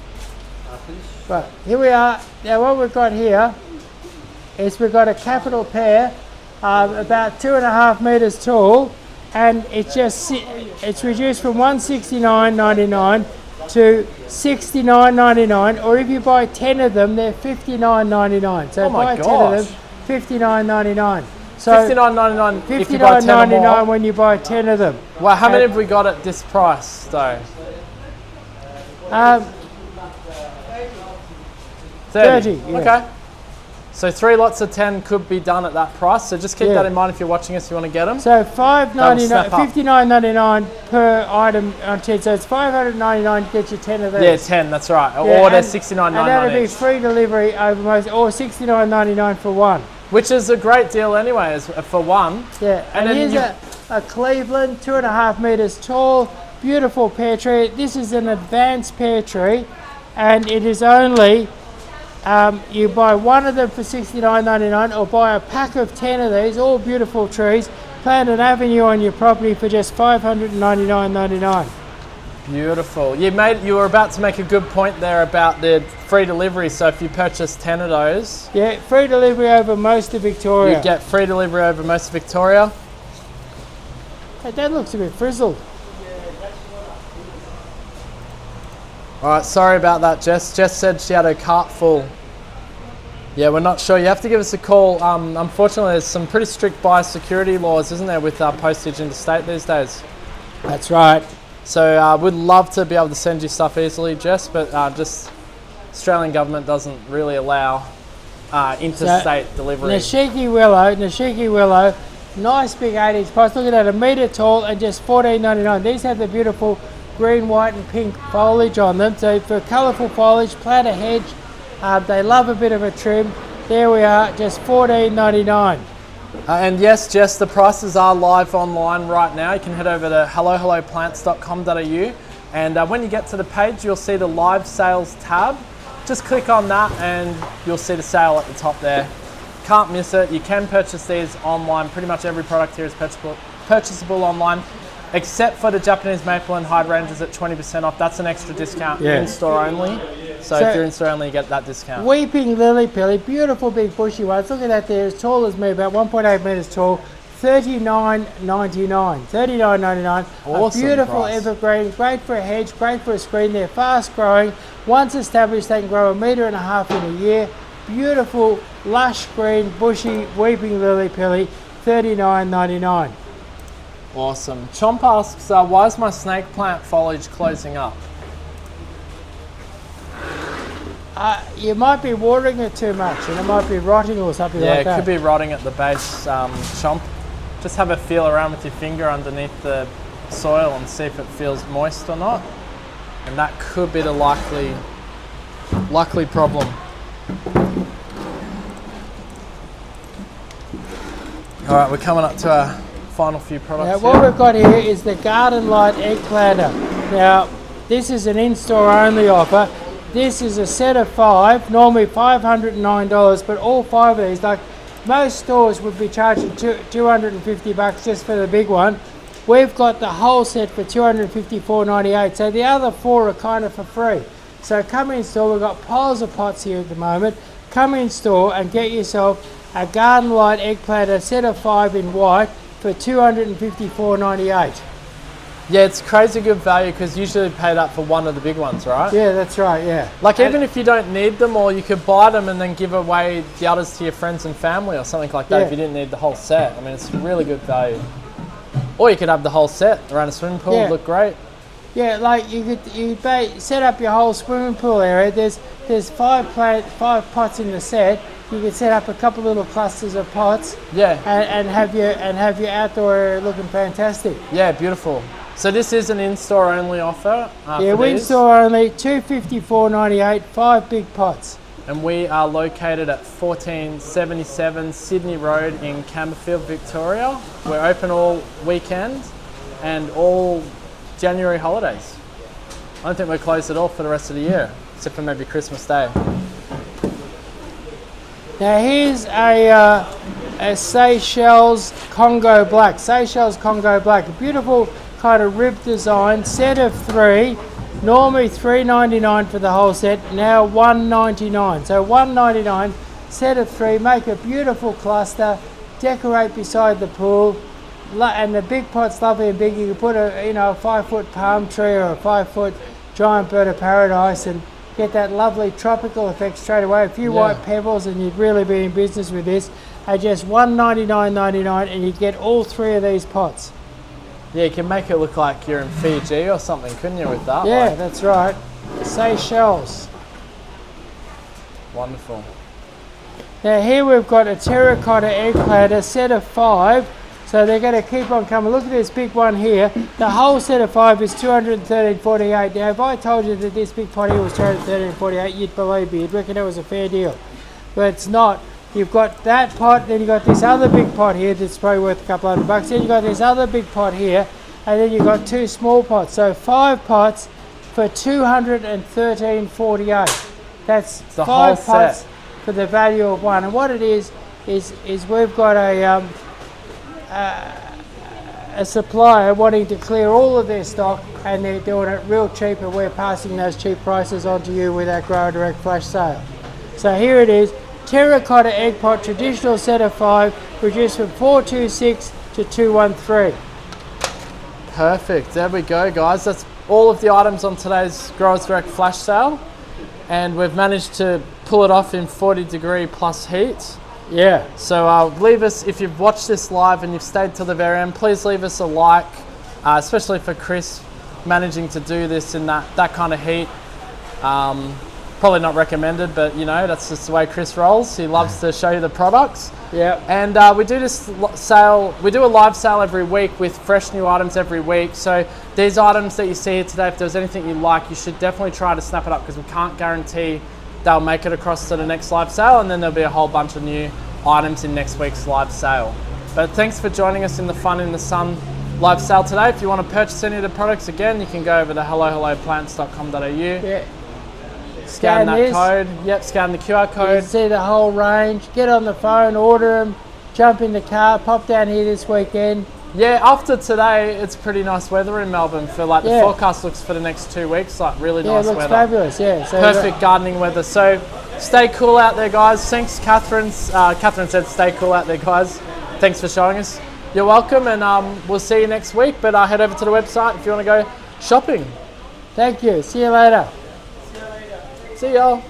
Right, here we are. Now what we've got here is we've got a capital pear, about 2.5 meters tall, and it's reduced from $169.99 to $69.99, or if you buy 10 of them, they're $59.99. So Oh my buy gosh. 10 of them, $59.99. So $59.99 if you buy 10 or more. $59.99 when you buy 10 of them. Well, how many have we got at this price, though? 30. yeah. Okay. So 3 lots of 10 could be done at that price. So just keep that in mind if you're watching us, you want to get them. So $5.99, snap up. $59.99 per item on 10. So it's $599 to get you 10 of these. Yeah, 10, that's right. Yeah, Or they're and $69.99 that'll be each. free delivery over most, or $69.99 for one. Which is a great deal anyway, for one. Yeah, and then here's you- a Cleveland, 2.5 meters tall, beautiful pear tree. This is an advanced pear tree, and it is only, you buy one of them for $69.99, or buy a pack of 10 of these, all beautiful trees, plant an avenue on your property for just $599.99. Beautiful. You were about to make a good point there about the free delivery. So if you purchase 10 of those, Yeah, free delivery over most of Victoria. you get free delivery over most of Victoria. Hey, that looks a bit frizzled. All right, sorry about that, Jess. Jess said she had her cart full. Yeah, we're not sure. You have to give us a call. Unfortunately, there's some pretty strict biosecurity laws, isn't there, with postage interstate these days? That's right. So we'd love to be able to send you stuff easily, Jess, but just Australian government doesn't really allow interstate delivery. Nashiki Willow, nice big 8-inch post. Look at that, 1 metre tall and just $14.99. These have the beautiful green, white and pink foliage on them. So for colourful foliage, plant a hedge. They love a bit of a trim. There we are, just $14.99. And yes, Jess, the prices are live online right now. You can head over to hellohelloplants.com.au, and when you get to the page, you'll see the live sales tab. Just click on that and you'll see the sale at the top there. Can't miss it. You can purchase these online. Pretty much every product here is purchasable online, except for the Japanese maple and hydrangeas at 20% off. That's an extra discount in-store only. So if you're in-store only, you get that discount. Weeping lily pilly, beautiful big bushy ones. Look at that there, as tall as me, about 1.8 metres tall. $39.99. $39.99. Awesome a beautiful price. evergreen, great for a hedge, great for a screen. They're fast growing. Once established, they can grow 1.5 meters in a year. Beautiful, lush green, bushy, weeping lily pilly, $39.99. Awesome. Chomp asks, why is my snake plant foliage closing up? You might be watering it too much and it might be rotting or something Yeah, like it that. could be rotting at the base, Chomp. Just have a feel around with your finger underneath the soil and see if it feels moist or not. And that could be the likely problem. All right, we're coming up to our final few products. Now what we've got here is the Garden Light Egg Planter. Now this is an in-store only offer. This is a set of 5, normally $509, but all 5 of these, like most stores would be charging $250 just for the big one. We've got the whole set for $254.98, so the other 4 are kind of for free. So come in store, we've got piles of pots here at the moment. Come in store and get yourself a Garden Light Egg Planter set of 5 in white for $254.98. Yeah, it's crazy good value because usually paid up for one of the big ones, right? Yeah, that's right, yeah. Like even if you don't need them, or you could buy them and then give away the others to your friends and family or something like that if you didn't need the whole set. I mean, it's really good value. Or you could have the whole set around a swimming pool, look great. Yeah, like you set up your whole swimming pool area. There's 5 pots in the set. You could set up a couple little clusters of pots. Yeah. And have your outdoor area looking fantastic. Yeah, beautiful. So this is an in-store only offer. Yeah, in-store only, $254.98, 5 big pots. And we are located at 1477 Sydney Road in Camberfield, Victoria. We're open all weekend and all January holidays. I don't think we're closed at all for the rest of the year, except for maybe Christmas Day. Now here's a Seychelles Congo Black. Seychelles Congo Black, a beautiful kind of rib design, set of 3, normally $3.99 for the whole set, now $1.99. So $1.99, set of 3, make a beautiful cluster, decorate beside the pool, and the big pot's lovely and big. You can put a 5-foot palm tree or a 5-foot giant bird of paradise and get that lovely tropical effect straight away. A few white pebbles and you'd really be in business with this. At just $199.99 and you get all 3 of these pots. Yeah, you can make it look like you're in Fiji or something, couldn't you, with that? Yeah, that's right. Seychelles. Wonderful. Now here we've got a terracotta egg planter, set of 5. So they're going to keep on coming. Look at this big one here. The whole set of 5 is $213.48. Now if I told you that this big pot here was $213.48, you'd believe me. You'd reckon it was a fair deal. But it's not. You've got that pot, then you've got this other big pot here that's probably worth a couple $100. Then you've got this other big pot here, and then you've got 2 small pots. So 5 pots for $213.48. That's the 5 whole pots set for the value of 1. And what it is we've got a supplier wanting to clear all of their stock, and they're doing it real cheap, and we're passing those cheap prices on to you with our Grower Direct flash sale. So here it is. Terracotta egg pot, traditional set of 5, reduced from $426 to $213. Perfect. There we go, guys. That's all of the items on today's Growers Direct flash sale, and we've managed to pull it off in 40-degree plus heat. Yeah. So leave us, if you've watched this live and you've stayed till the very end, please leave us a like, especially for Chris managing to do this in that kind of heat. Probably not recommended, but that's just the way Chris rolls. He loves to show you the products. Yeah. And we do this sale, we do a live sale every week with fresh new items every week. So these items that you see here today, if there's anything you like, you should definitely try to snap it up, because we can't guarantee they'll make it across to the next live sale, and then there'll be a whole bunch of new items in next week's live sale. But thanks for joining us in the Fun in the Sun live sale today. If you want to purchase any of the products, again, you can go over to helloplants.com.au. Yeah. Scan that code. Yep, scan the QR code. You can see the whole range. Get on the phone, order them, jump in the car, pop down here this weekend. Yeah, after today, it's pretty nice weather in Melbourne. For the forecast looks for the next 2 weeks like really nice weather. Yeah, it looks fabulous. Yeah, so perfect gardening weather. So stay cool out there, guys. Thanks, Catherine. Catherine said, "Stay cool out there, guys." Thanks for showing us. You're welcome, and we'll see you next week. But head over to the website if you want to go shopping. Thank you. See you later. See y'all.